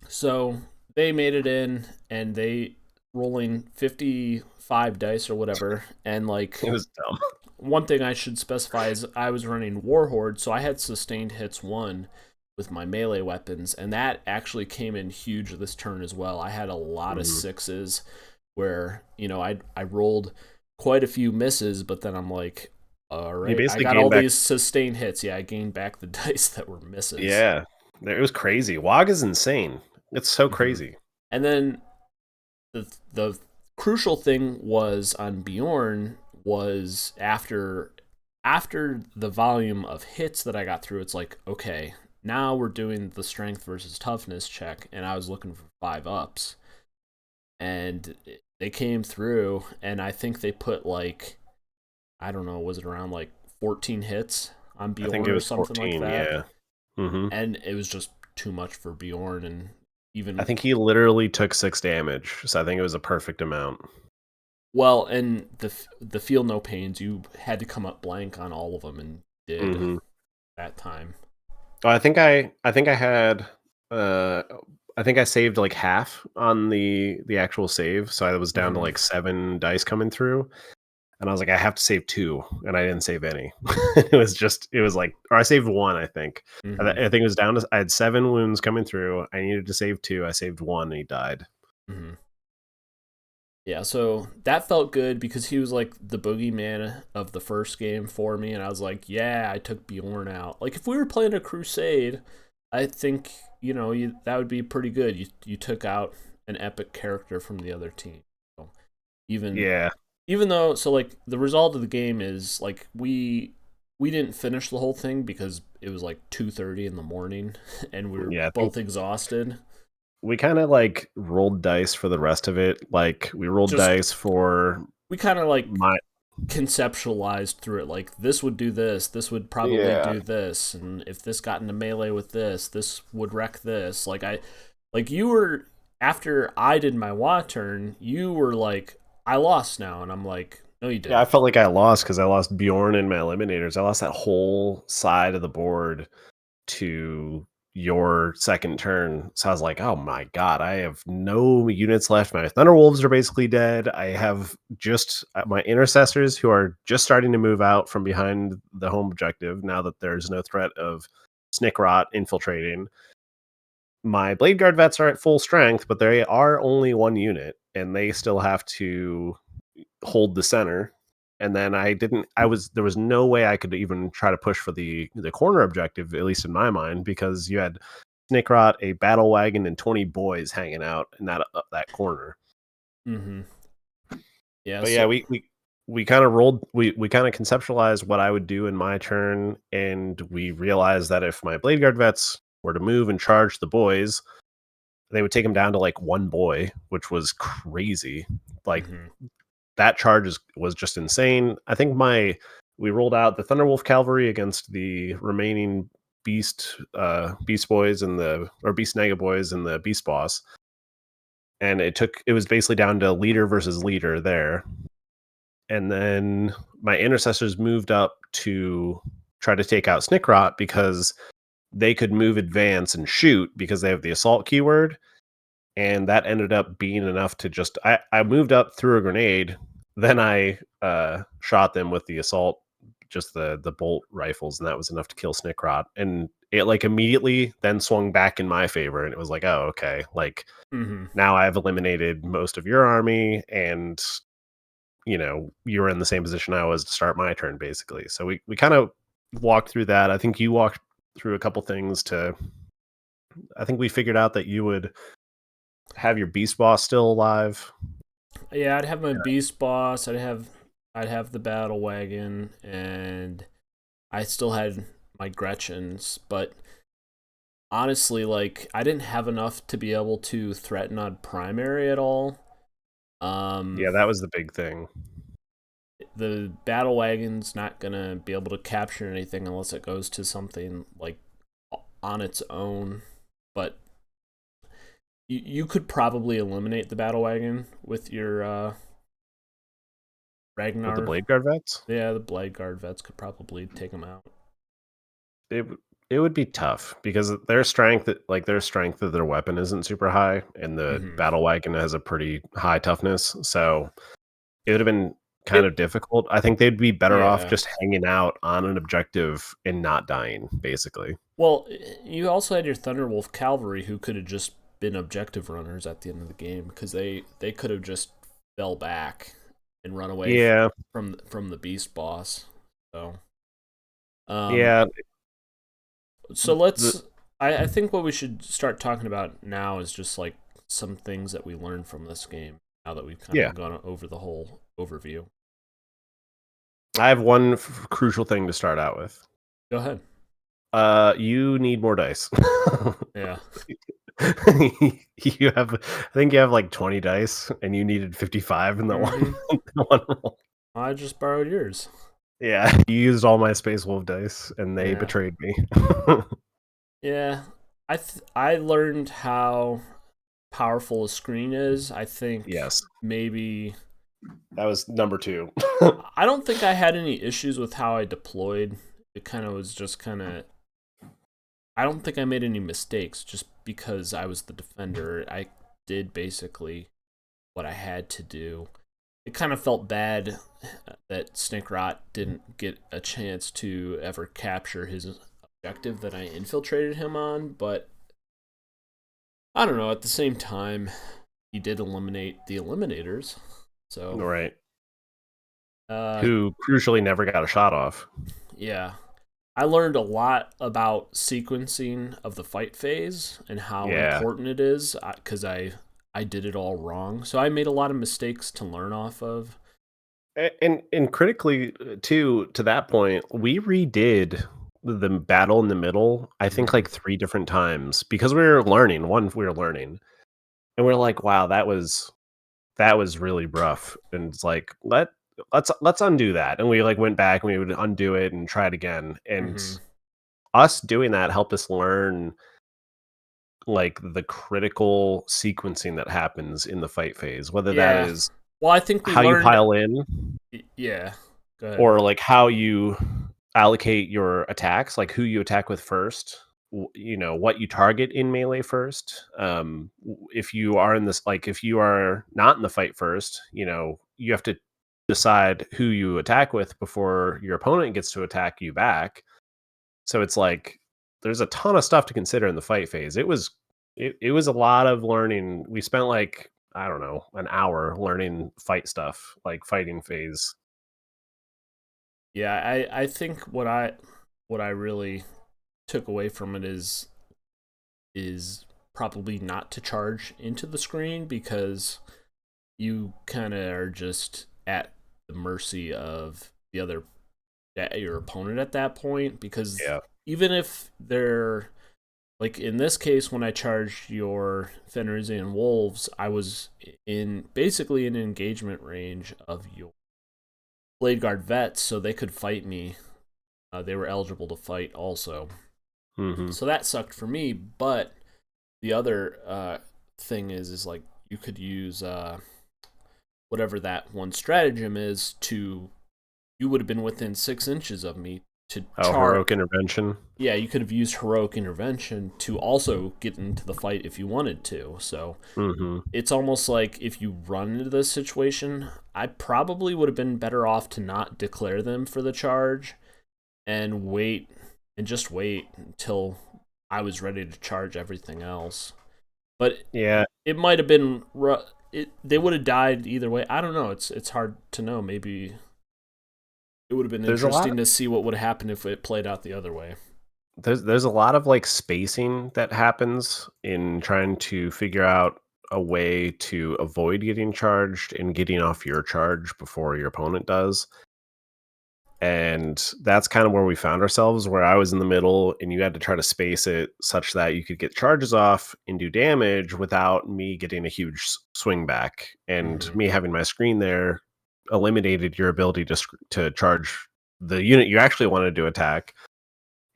So they made it in, and they rolling 55 dice or whatever, and like it was dumb. One thing I should specify is I was running Warhorde, so I had sustained hits 1 with my melee weapons, and that actually came in huge this turn as well. I had a lot of 6s where, I rolled quite a few misses, but then I'm like, all right, I got all these sustained hits. Yeah, I gained back the dice that were misses. Yeah, it was crazy. WoG is insane. It's so crazy. And then the crucial thing was on Bjorn was after the volume of hits that I got through, it's like, okay, now we're doing the strength versus toughness check, and I was looking for 5 ups, and they came through, and I think they put like, I don't know, was it around like 14 hits on Bjorn? I think it was something 14, like that. Yeah. And it was just too much for Bjorn, and even I think he literally took 6 damage, so I think it was a perfect amount. Well, and the feel no pains, you had to come up blank on all of them, and did that time. Oh, I think I had I think I saved like half on the actual save, so I was down to like 7 dice coming through, and I was like, I have to save 2, and I didn't save any. It was like, or I saved 1, I think. I think it was down to I had 7 wounds coming through. I needed to save 2. I saved 1, and he died. Yeah, so that felt good because he was like the boogeyman of the first game for me, and I was like, yeah, I took Bjorn out. Like if we were playing a crusade, I think that would be pretty good. You took out an epic character from the other team. So even though like the result of the game is like we didn't finish the whole thing because it was like 2:30 in the morning and we were both exhausted. We kind of like rolled dice for the rest of it. Like we rolled dice for. We kind of like conceptualized through it. Like this would do this. This would probably do this. And if this got into melee with this would wreck this. Like you were, after I did my WA turn, you were like, I lost now. And I'm like, no, you didn't. Yeah, I felt like I lost because I lost Bjorn in my eliminators. I lost that whole side of the board to your second turn. So I was like, oh my god, I have no units left. My Thunderwolves are basically dead. I have just my intercessors who are just starting to move out from behind the home objective now that there's no threat of Snickrot infiltrating. My Blade Guard vets are at full strength, but they are only 1 unit and they still have to hold the center. And then there was no way I could even try to push for the corner objective, at least in my mind, because you had Snickrot, a battle wagon, and 20 boys hanging out in that corner. Yeah, but yeah, we kind of rolled. We kind of conceptualized what I would do in my turn, and we realized that if my Blade Guard vets were to move and charge the boys, they would take them down to like 1 boy, which was crazy. Like. That charge was just insane. I think we rolled out the Thunderwolf Cavalry against the remaining Beast Boys or Beast Nega Boys and the Beast Boss, and it was basically down to leader versus leader there. And then my intercessors moved up to try to take out Snickrot because they could move, advance, and shoot because they have the assault keyword. And that ended up being enough to just I moved up, threw a grenade, then I shot them with the assault, just the bolt rifles, and that was enough to kill Snickrot. And it like immediately then swung back in my favor, and it was like, oh, okay, like now I've eliminated most of your army, and you're in the same position I was to start my turn, basically. So we kind of walked through that. I think you walked through a couple things I think we figured out that you would have your Beast Boss still alive. Yeah, I'd have my Beast Boss. I'd have the Battle Wagon, and I still had my Gretchens. But honestly, like I didn't have enough to be able to threaten on primary at all. Yeah, that was the big thing. The Battle Wagon's not gonna be able to capture anything unless it goes to something like on its own. But you could probably eliminate the Battle Wagon with your Ragnar. With the Blade Guard vets? Yeah, the Blade Guard vets could probably take them out. It would be tough because their strength of their weapon isn't super high, and the Battle Wagon has a pretty high toughness. So it would have been kind of difficult. I think they'd be better off just hanging out on an objective and not dying, basically. Well, you also had your Thunderwolf Cavalry who could have just been objective runners at the end of the game because they could have just fell back and run away from the Beast Boss. So so I think what we should start talking about now is just like some things that we learned from this game now that we've kind of gone over the whole overview. I have one crucial thing to start out with. Go ahead. You need more dice. Yeah. I think you have like 20 dice, and you needed 55 in the one roll. I just borrowed yours. Yeah, you used all my Space Wolf dice, and they betrayed me. Yeah, I learned how powerful a screen is. I think maybe That was number 2. I don't think I had any issues with how I deployed. It kind of was just kind of. I don't think I made any mistakes just because I was the defender. I did basically what I had to do. It kind of felt bad that Snickrot didn't get a chance to ever capture his objective that I infiltrated him on, but I don't know. At the same time, he did eliminate the Eliminators, so right. Who crucially never got a shot off. Yeah, I learned a lot about sequencing of the fight phase and how important it is because I did it all wrong. So I made a lot of mistakes to learn off of. And critically too, to that point, we redid the battle in the middle, I think like 3 different times because we were learning. One, we were learning. And we're like, wow, that was really rough. And it's like, let's undo that. And we like went back and we would undo it and try it again. And us doing that helped us learn like the critical sequencing that happens in the fight phase, whether that is I think how you pile in, go ahead. or like how you allocate your attacks, like who you attack with first, you know, what you target in melee first. If you are in this, like if you are not in the fight first, you know, you have to decide who you attack with before your opponent gets to attack you back. So it's like there's a ton of stuff to consider in the fight phase. It was a lot of learning. We spent like, I don't know, an hour learning fight stuff, like fighting phase. Yeah, I think what I really took away from it is probably not to charge into the screen because you kind of are just at the mercy of your opponent at that point, because even if they're like in this case, when I charged your Fenrisian wolves, I was basically in engagement range of your Blade Guard vets, so they could fight me. They were eligible to fight also. So that sucked for me, but the other thing is like you could use whatever that one stratagem is you would have been within 6 inches of me to heroic intervention. Yeah, you could have used heroic intervention to also get into the fight if you wanted to. So it's almost like if you run into this situation, I probably would have been better off to not declare them for the charge and just wait until I was ready to charge everything else. But it might have been they would have died either way. I don't know. It's hard to know. Maybe it would have been interesting to see what would happen if it played out the other way. There's a lot of like spacing that happens in trying to figure out a way to avoid getting charged and getting off your charge before your opponent does. And that's kind of where we found ourselves, where I was in the middle and you had to try to space it such that you could get charges off and do damage without me getting a huge swing back. And me having my screen there eliminated your ability to charge the unit you actually wanted to attack.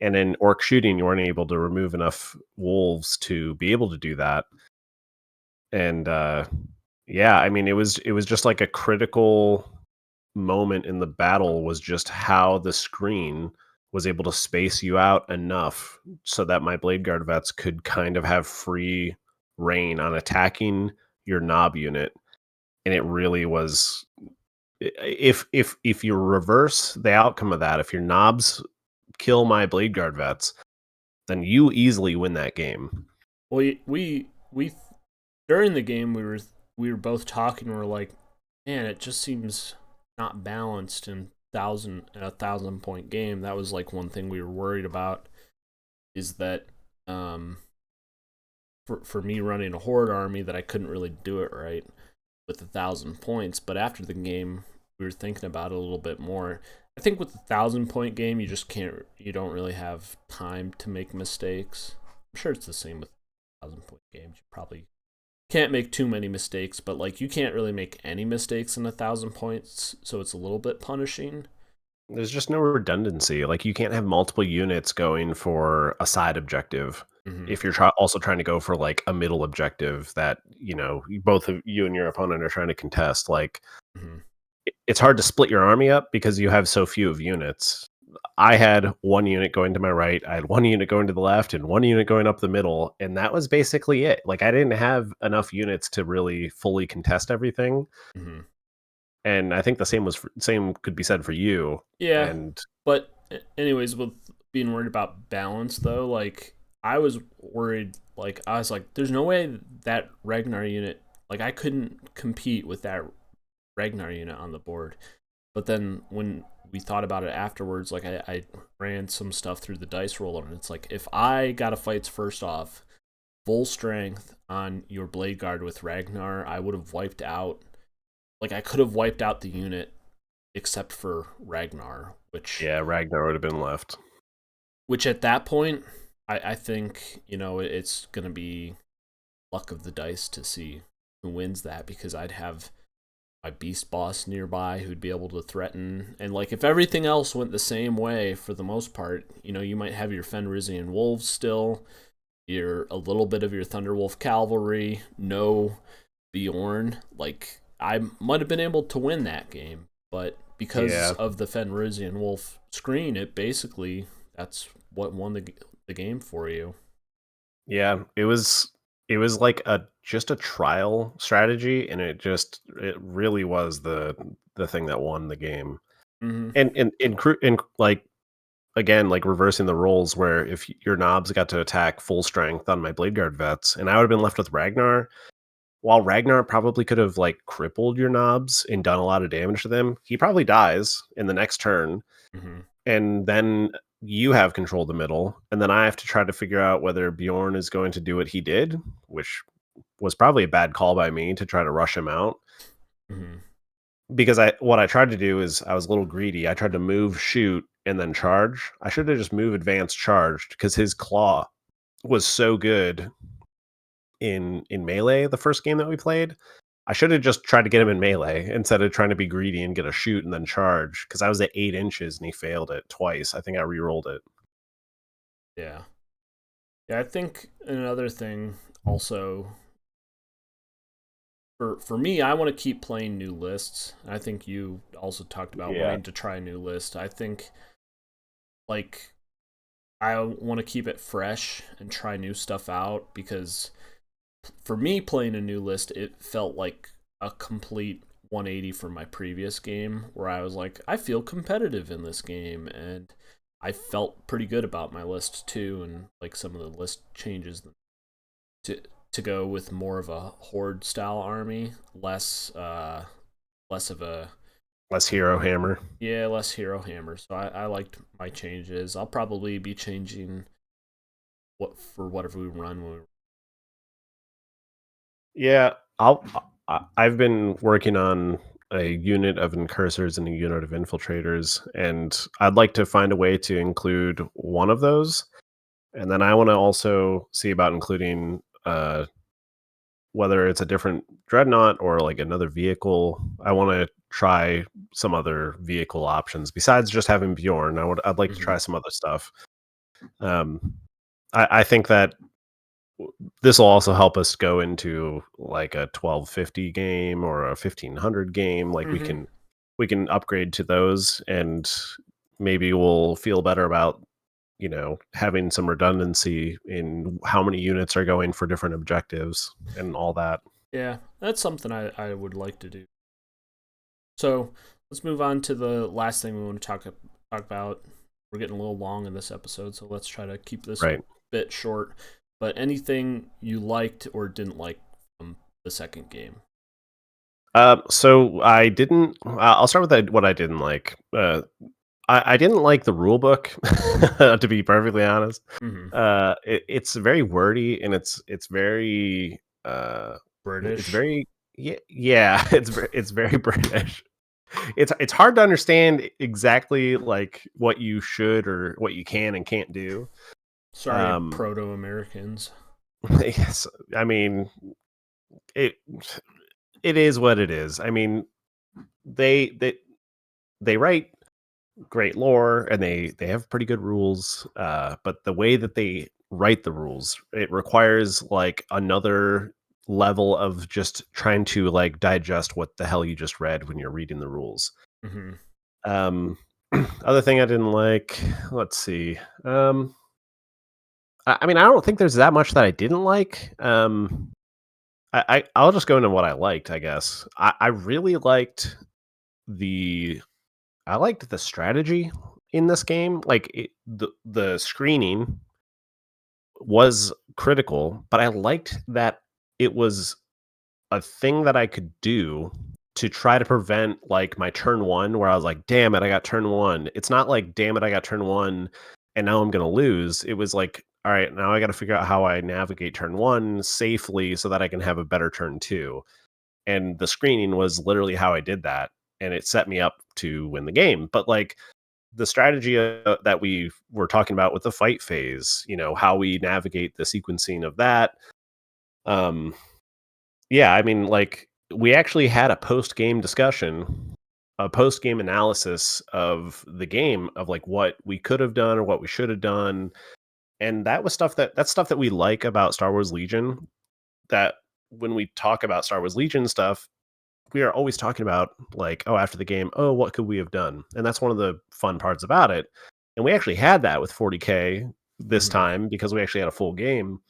And in orc shooting, you weren't able to remove enough wolves to be able to do that. And I mean, it was just like a critical moment in the battle was just how the screen was able to space you out enough so that my Blade Guard vets could kind of have free reign on attacking your knob unit. And it really was, if you reverse the outcome of that, if your knobs kill my Blade Guard vets, then you easily win that game. Well, we during the game we were both talking. And we're like, man, it just seems not balanced in a 1,000 point game. That was like one thing we were worried about, is that for me running a horde army, that I couldn't really do it right with 1,000 points. But after the game, we were thinking about it a little bit more. I think with 1,000 point game, you don't really have time to make mistakes. I'm sure it's the same with 1,000 point games. You probably can't make too many mistakes, but like you can't really make any mistakes in 1,000 points, so it's a little bit punishing. There's just no redundancy. Like you can't have multiple units going for a side objective if you're also trying to go for like a middle objective that, you know, both of you and your opponent are trying to contest. Like it's hard to split your army up because you have so few of units. I had one unit going to my right, I had one unit going to the left, and one unit going up the middle, and that was basically it. Like, I didn't have enough units to really fully contest everything. And I think the same could be said for you. Yeah, And but anyways, with being worried about balance though, like I was worried. Like I was like, there's no way that Ragnar unit. Like I couldn't compete with that Ragnar unit on the board. But then when we thought about it afterwards, like I ran some stuff through the dice roller, and it's like if I got a fights first off, full strength on your Blade Guard with Ragnar, I would have wiped out. Like I could have wiped out the unit except for Ragnar, which yeah, Ragnar would have been left. Which at that point, I think it's gonna be luck of the dice to see who wins that, because I'd have my beast boss nearby who'd be able to threaten, and like if everything else went the same way for the most part, you might have your Fenrisian wolves still, a little bit of your Thunderwolf cavalry, no Bjorn. Like I might have been able to win that game, but because of the Fenrisian wolf screen, that's what won the game for you. Yeah, it was like just a trial strategy, and it really was the thing that won the game. And in like, again, like reversing the roles, where if your knobs got to attack full strength on my Blade Guard vets, and I would have been left with Ragnar. While Ragnar probably could have like crippled your knobs and done a lot of damage to them, he probably dies in the next turn. And then you have control of the middle, and then I have to try to figure out whether Bjorn is going to do what he did, which was probably a bad call by me to try to rush him out. Because what I tried to do is I was a little greedy. I tried to move, shoot, and then charge. I should have just moved, advanced, charged, because his claw was so good in melee the first game that we played. I should have just tried to get him in melee instead of trying to be greedy and get a shoot and then charge, because I was at 8 inches and he failed it twice. I think I re-rolled it. Yeah. I think another thing also, for me, I want to keep playing new lists. I think you also talked about wanting to try a new list. I think like I want to keep it fresh and try new stuff out, because for me, playing a new list, it felt like a complete 180 from my previous game, where I was like, I feel competitive in this game, and I felt pretty good about my list too, and like some of the list changes to go with more of a horde style army, less of a less hero hammer. Yeah, less hero hammer. So I liked my changes. I'll probably be changing whatever we run when we. Yeah, I've been working on a unit of incursors and a unit of infiltrators, and I'd like to find a way to include one of those. And then I want to also see about including whether it's a different dreadnought or like another vehicle. I want to try some other vehicle options besides just having Bjorn. I'd like to try some other stuff. I think that this will also help us go into like a 1250 game or a 1500 game. Like we can upgrade to those, and maybe we'll feel better about having some redundancy in how many units are going for different objectives and all that. Yeah, that's something I would like to do. So let's move on to the last thing we want to talk about. We're getting a little long in this episode, so let's try to keep this a bit short. But anything you liked or didn't like from the second game? So I didn't. I'll start with what I didn't like. I didn't like the rule book, to be perfectly honest. It's very wordy, and it's very British. It's very yeah. It's very British. It's hard to understand exactly like what you should or what you can and can't do. Sorry, Proto-Americans. Yes, I mean it is what it is. I mean, they write great lore, and they have pretty good rules, but the way that they write the rules, it requires like another level of just trying to like digest what the hell you just read when you're reading the rules. Mm-hmm. Other thing I didn't like, let's see. I mean, I don't think there's that much that I didn't like. I'll just go into what I liked, I guess. I really liked the the strategy in this game. Like the screening was critical, but I liked that it was a thing that I could do to try to prevent like my turn one where I was like, damn it, I got turn one. It's not like, damn it, I got turn one and now I'm gonna lose. It was like, all right, now I gotta figure out how I navigate turn one safely so that I can have a better turn two. And the screening was literally how I did that. And it set me up to win the game. But like the strategy that we were talking about with the fight phase, how we navigate the sequencing of that. Yeah, I mean, like we actually had a post-game discussion, a post-game analysis of the game of like what we could have done or what we should have done. And that was that's stuff that we like about Star Wars Legion. That when we talk about Star Wars Legion stuff, we are always talking about like, oh, after the game, oh, what could we have done? And that's one of the fun parts about it. And we actually had that with 40K this time because we actually had a full game.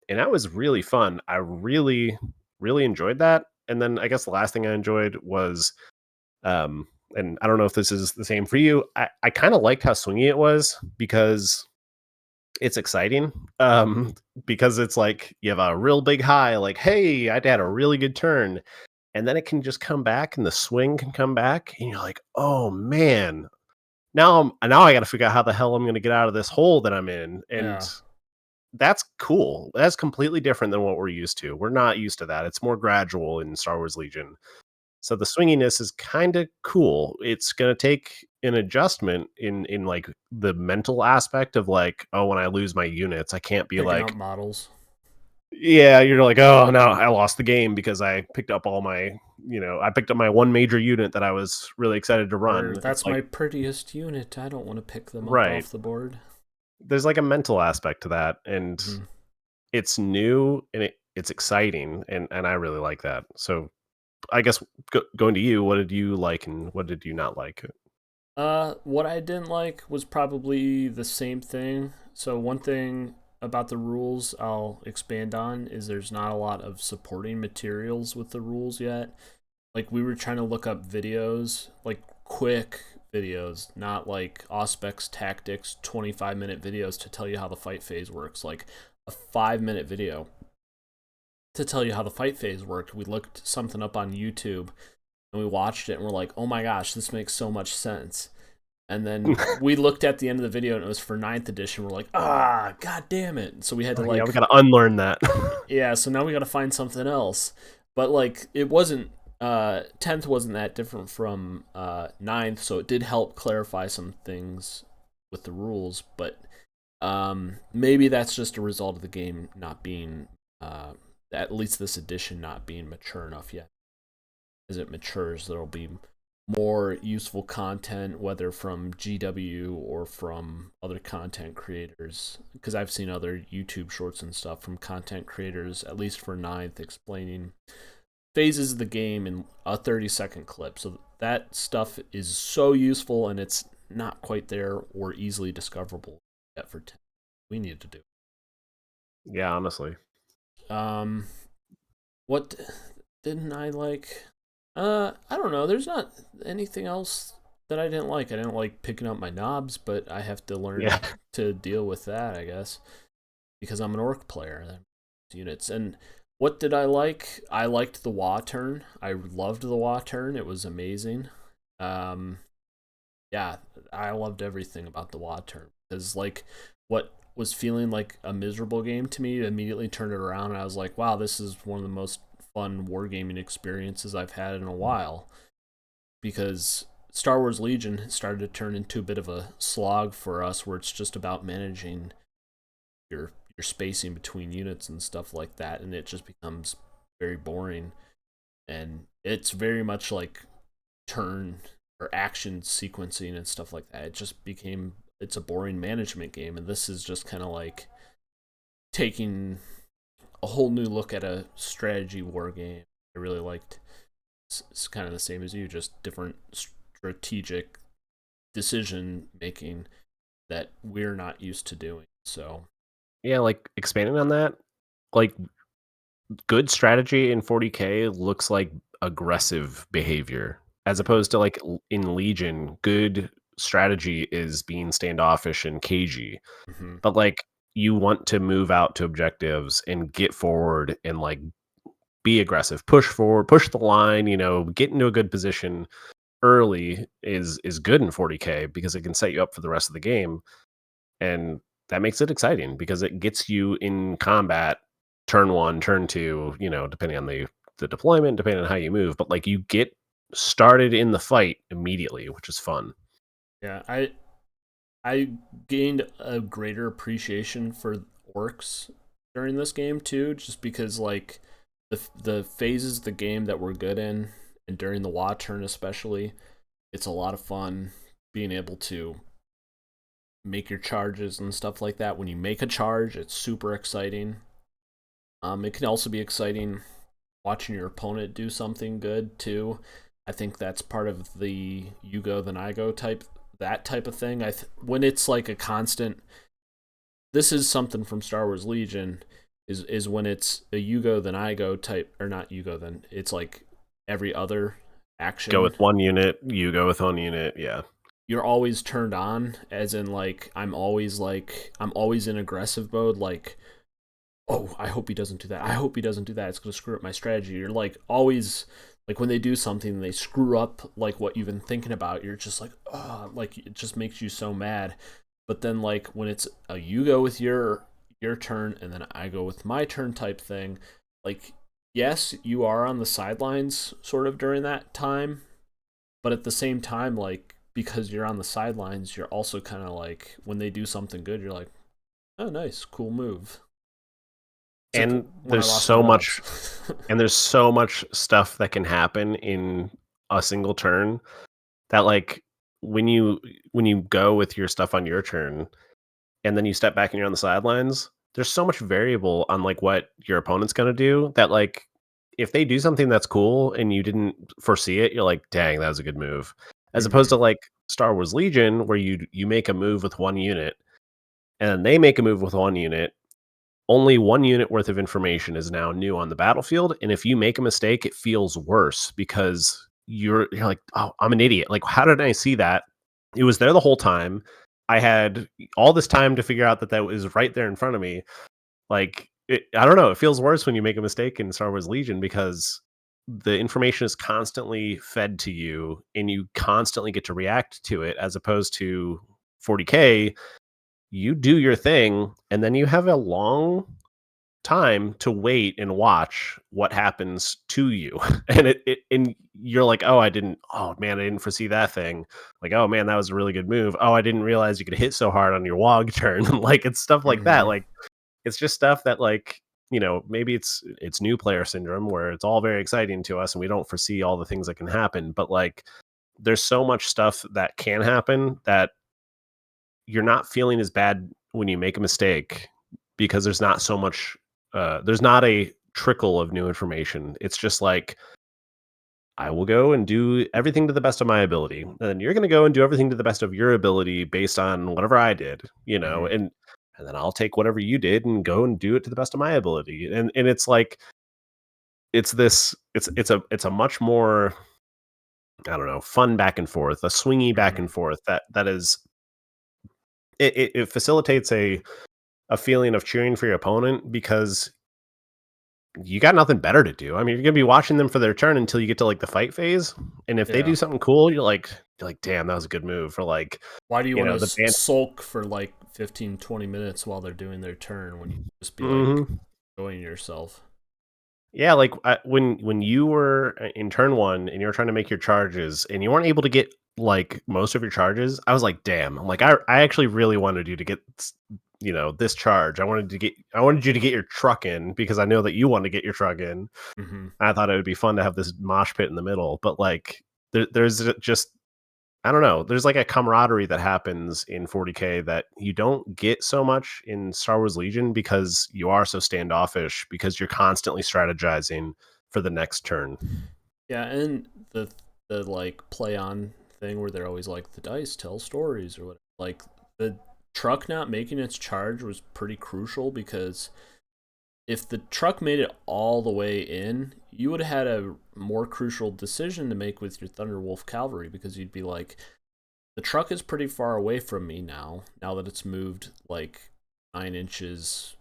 And that was really fun. I really, really enjoyed that. And then I guess the last thing I enjoyed was, and I don't know if this is the same for you. I kind of liked how swingy it was because it's exciting. Because it's like you have a real big high, like, hey, I had a really good turn. And then it can just come back and the swing can come back. And you're like, oh man, now I got to figure out how the hell I'm going to get out of this hole that I'm in. And that's cool. That's completely different than what we're used to. We're not used to that. It's more gradual in Star Wars Legion. So the swinginess is kind of cool. It's going to take an adjustment in like the mental aspect of like, oh, when I lose my units, I can't be Picking like up models. Yeah, you're like, oh no, I lost the game because I picked up all my, I picked up my one major unit that I was really excited to run. Or that's my prettiest unit. I don't want to pick them up Right. off the board. There's like a mental aspect to that, and it's new and it's exciting, and I really like that. So I guess going to you, what did you like and what did you not like? What I didn't like was probably the same thing. So one thing about the rules I'll expand on is there's not a lot of supporting materials with the rules yet. Like we were trying to look up videos, like quick videos, not like Auspex Tactics 25-minute videos to tell you how the fight phase works. Like a 5-minute video to tell you how the fight phase worked. We looked something up on YouTube and we watched it and we're like, oh my gosh, this makes so much sense. And then we looked at the end of the video and it was for 9th edition. We're like, god damn it. So we had to like, yeah, we got to unlearn that. Yeah, so now we got to find something else. But like, it wasn't 10th wasn't that different from 9th, so it did help clarify some things with the rules, but maybe that's just a result of the game not being at least this edition not being mature enough yet. As it matures, there'll be more useful content, whether from GW or from other content creators, because I've seen other YouTube shorts and stuff from content creators, at least for 9th, explaining phases of the game in a 30-second clip. So that stuff is so useful, and it's not quite there or easily discoverable yet for 10. We need to do. Yeah, honestly. What didn't I like? I don't know. There's not anything else that I didn't like. I didn't like picking up my knobs, but I have to learn to deal with that, I guess, because I'm an orc player. Units. And what did I like? I liked the Wa turn. I loved the Wa turn. It was amazing. Yeah, I loved everything about the Wa turn, because like what was feeling like a miserable game to me immediately turned it around, and I was like, wow, this is one of the most fun wargaming experiences I've had in a while, because Star Wars Legion started to turn into a bit of a slog for us, where it's just about managing your spacing between units and stuff like that, and it just becomes very boring. And it's very much like turn or action sequencing and stuff like that. It just became, it's a boring management game, and this is just kind of like taking a whole new look at a strategy war game. I really liked. It's kind of the same as you, just different strategic decision making that we're not used to doing. So Yeah, like expanding on that, like good strategy in 40K looks like aggressive behavior as opposed to like in Legion, good strategy is being standoffish and cagey. mm-hmm. But like you want to move out to objectives and get forward and like be aggressive, push forward, push the line, get into a good position early is good in 40K because it can set you up for the rest of the game. And that makes it exciting because it gets you in combat turn one, turn two, depending on the deployment, depending on how you move. But like you get started in the fight immediately, which is fun. Yeah, I gained a greater appreciation for orcs during this game too, just because like the phases of the game that we're good in, and during the WA turn especially, it's a lot of fun being able to make your charges and stuff like that. When you make a charge, it's super exciting. It can also be exciting watching your opponent do something good too. I think that's part of the you go then I go that type of thing. When it's like a constant, this is something from Star Wars Legion, is when it's a you go then I go type, or not you go then. It's like every other action. Go with one unit, you go with one unit, yeah. You're always turned on, as in like I'm always in aggressive mode, like, oh, I hope he doesn't do that. I hope he doesn't do that. It's going to screw up my strategy. You're like always, like when they do something and they screw up like what you've been thinking about, you're just like, oh, like it just makes you so mad. But then like when it's a you go with your turn and then I go with my turn type thing, like yes, you are on the sidelines sort of during that time, but at the same time, like because you're on the sidelines, you're also kind of like when they do something good, you're like, oh, nice, cool move. And there's so much and there's so much stuff that can happen in a single turn that like when you go with your stuff on your turn and then you step back and you're on the sidelines, there's so much variable on like what your opponent's going to do that like if they do something that's cool and you didn't foresee it, you're like, dang, that was a good move. As opposed to like Star Wars Legion, where you make a move with one unit and they make a move with one unit. Only one unit worth of information is now new on the battlefield. And if you make a mistake, it feels worse because you're like, oh, I'm an idiot. Like, how did I see that? It was there the whole time. I had all this time to figure out that was right there in front of me. Like, I don't know. It feels worse when you make a mistake in Star Wars Legion because the information is constantly fed to you and you constantly get to react to it, as opposed to 40K. You do your thing and then you have a long time to wait and watch what happens to you. And and you're like, oh man, I didn't foresee that thing. Like, oh man, that was a really good move. Oh, I didn't realize you could hit so hard on your WOG turn. Like, it's stuff like that. Like, it's just stuff that like, maybe it's new player syndrome where it's all very exciting to us and we don't foresee all the things that can happen. But like, there's so much stuff that can happen that you're not feeling as bad when you make a mistake because there's not so much there's not a trickle of new information. It's just like, I will go and do everything to the best of my ability, and then you're going to go and do everything to the best of your ability based on whatever I did, and then I'll take whatever you did and go and do it to the best of my ability. And it's like, it's a much more, I don't know, fun back and forth, a swingy back and forth that is it facilitates a feeling of cheering for your opponent because you got nothing better to do. I mean, you're gonna be watching them for their turn until you get to like the fight phase, and if they do something cool, you're like, damn, that was a good move. For like, why do you want to sulk for like 15-20 minutes while they're doing their turn when you just be like enjoying yourself? Yeah, like when you were in turn one and you were trying to make your charges and you weren't able to get like most of your charges, I was like, damn. I'm like, I actually really wanted you to get this charge. I wanted you to get your truck in because I know that you want to get your truck in. I thought it would be fun to have this mosh pit in the middle, but like there's just I don't know. There's like a camaraderie that happens in 40K that you don't get so much in Star Wars Legion because you are so standoffish because you're constantly strategizing for the next turn. Yeah, and the like play on thing where they're always like the dice tell stories or whatever. Like the truck not making its charge was pretty crucial because if the truck made it all the way in, you would have had a more crucial decision to make with your Thunderwolf cavalry because you'd be like, the truck is pretty far away from me now that it's moved like 9 inches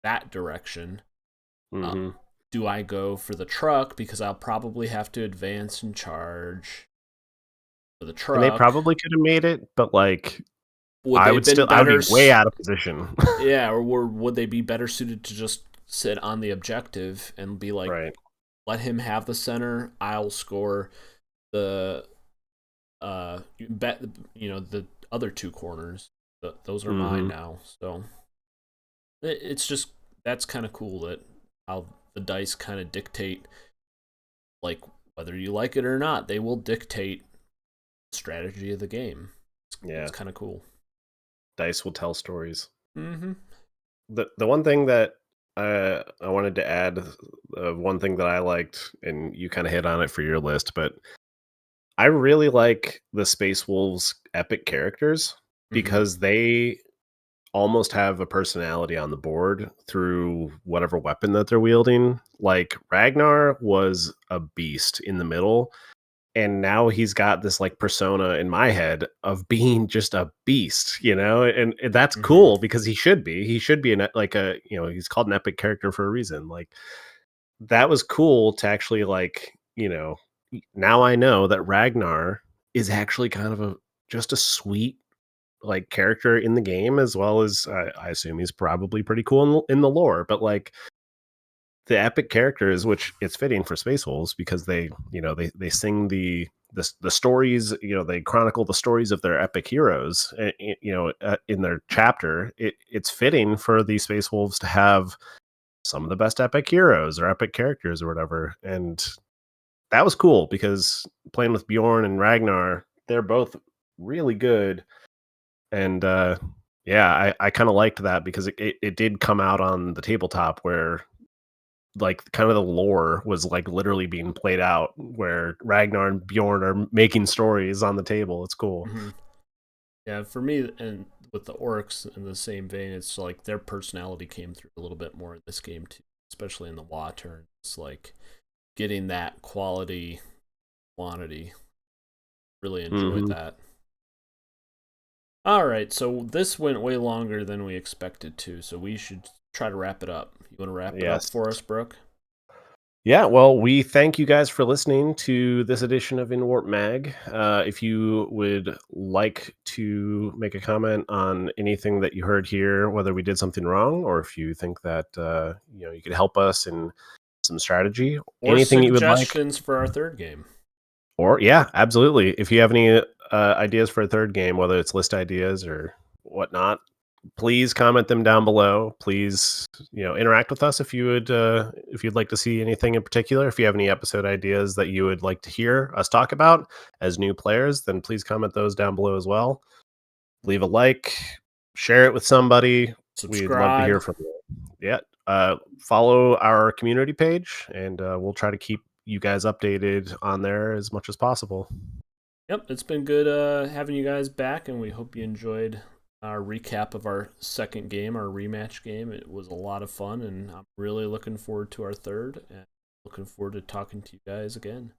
that direction. Mm-hmm. Do I go for the truck because I'll probably have to advance and charge for the And they truck? probably could have made it, but like Would they have been I would better? be way out of position. Yeah, or would they be better suited to just sit on the objective and be like, Right. let him have the center. I'll score the bet the other 2 corners. Those are mine now. So it's just that's kind of cool that how the dice kind of dictate, like whether you like it or not, they will dictate the strategy of the game. It's kind of cool. Dice will tell stories. Mm-hmm. The one thing that I wanted to add, one thing that I liked, and you kind of hit on it for your list, but I really like the Space Wolves epic characters because they almost have a personality on the board through whatever weapon that they're wielding. Like Ragnar was a beast in the middle, and now he's got this like persona in my head of being just a beast, and that's cool because he should be like a, he's called an epic character for a reason. Like that was cool to actually like, now I know that Ragnar is actually kind of just a sweet like character in the game, as well as I assume he's probably pretty cool in the lore, but like the epic characters, which it's fitting for Space Wolves because they sing the stories, they chronicle the stories of their epic heroes, in their chapter. It's fitting for the Space Wolves to have some of the best epic heroes or epic characters or whatever. And that was cool because playing with Bjorn and Ragnar, they're both really good. And yeah, I kind of liked that because it did come out on the tabletop where like kind of the lore was like literally being played out where Ragnar and Bjorn are making stories on the table. It's cool. Yeah, for me, and with the orcs in the same vein, it's like their personality came through a little bit more in this game too, especially in the WA turn. It's like getting that quality quantity. Really enjoyed that. All right, so this went way longer than we expected to, so we should try to wrap it up. You want to wrap it up for us, Brooke? Yeah, well, we thank you guys for listening to this edition of Inwarp Mag. If you would like to make a comment on anything that you heard here, whether we did something wrong, or if you think that you could help us in some strategy, or anything you would like, suggestions for our third game. Or yeah, absolutely. If you have any ideas for a third game, whether it's list ideas or whatnot, please comment them down below. Please, interact with us if you'd like to see anything in particular. If you have any episode ideas that you would like to hear us talk about as new players, then please comment those down below as well. Leave a like, share it with somebody. Subscribe. We'd love to hear from you. Yeah. Follow our community page, and we'll try to keep you guys updated on there as much as possible. Yep, it's been good having you guys back, and we hope you enjoyed our recap of our second game, our rematch game. It was a lot of fun, and I'm really looking forward to our third, and looking forward to talking to you guys again.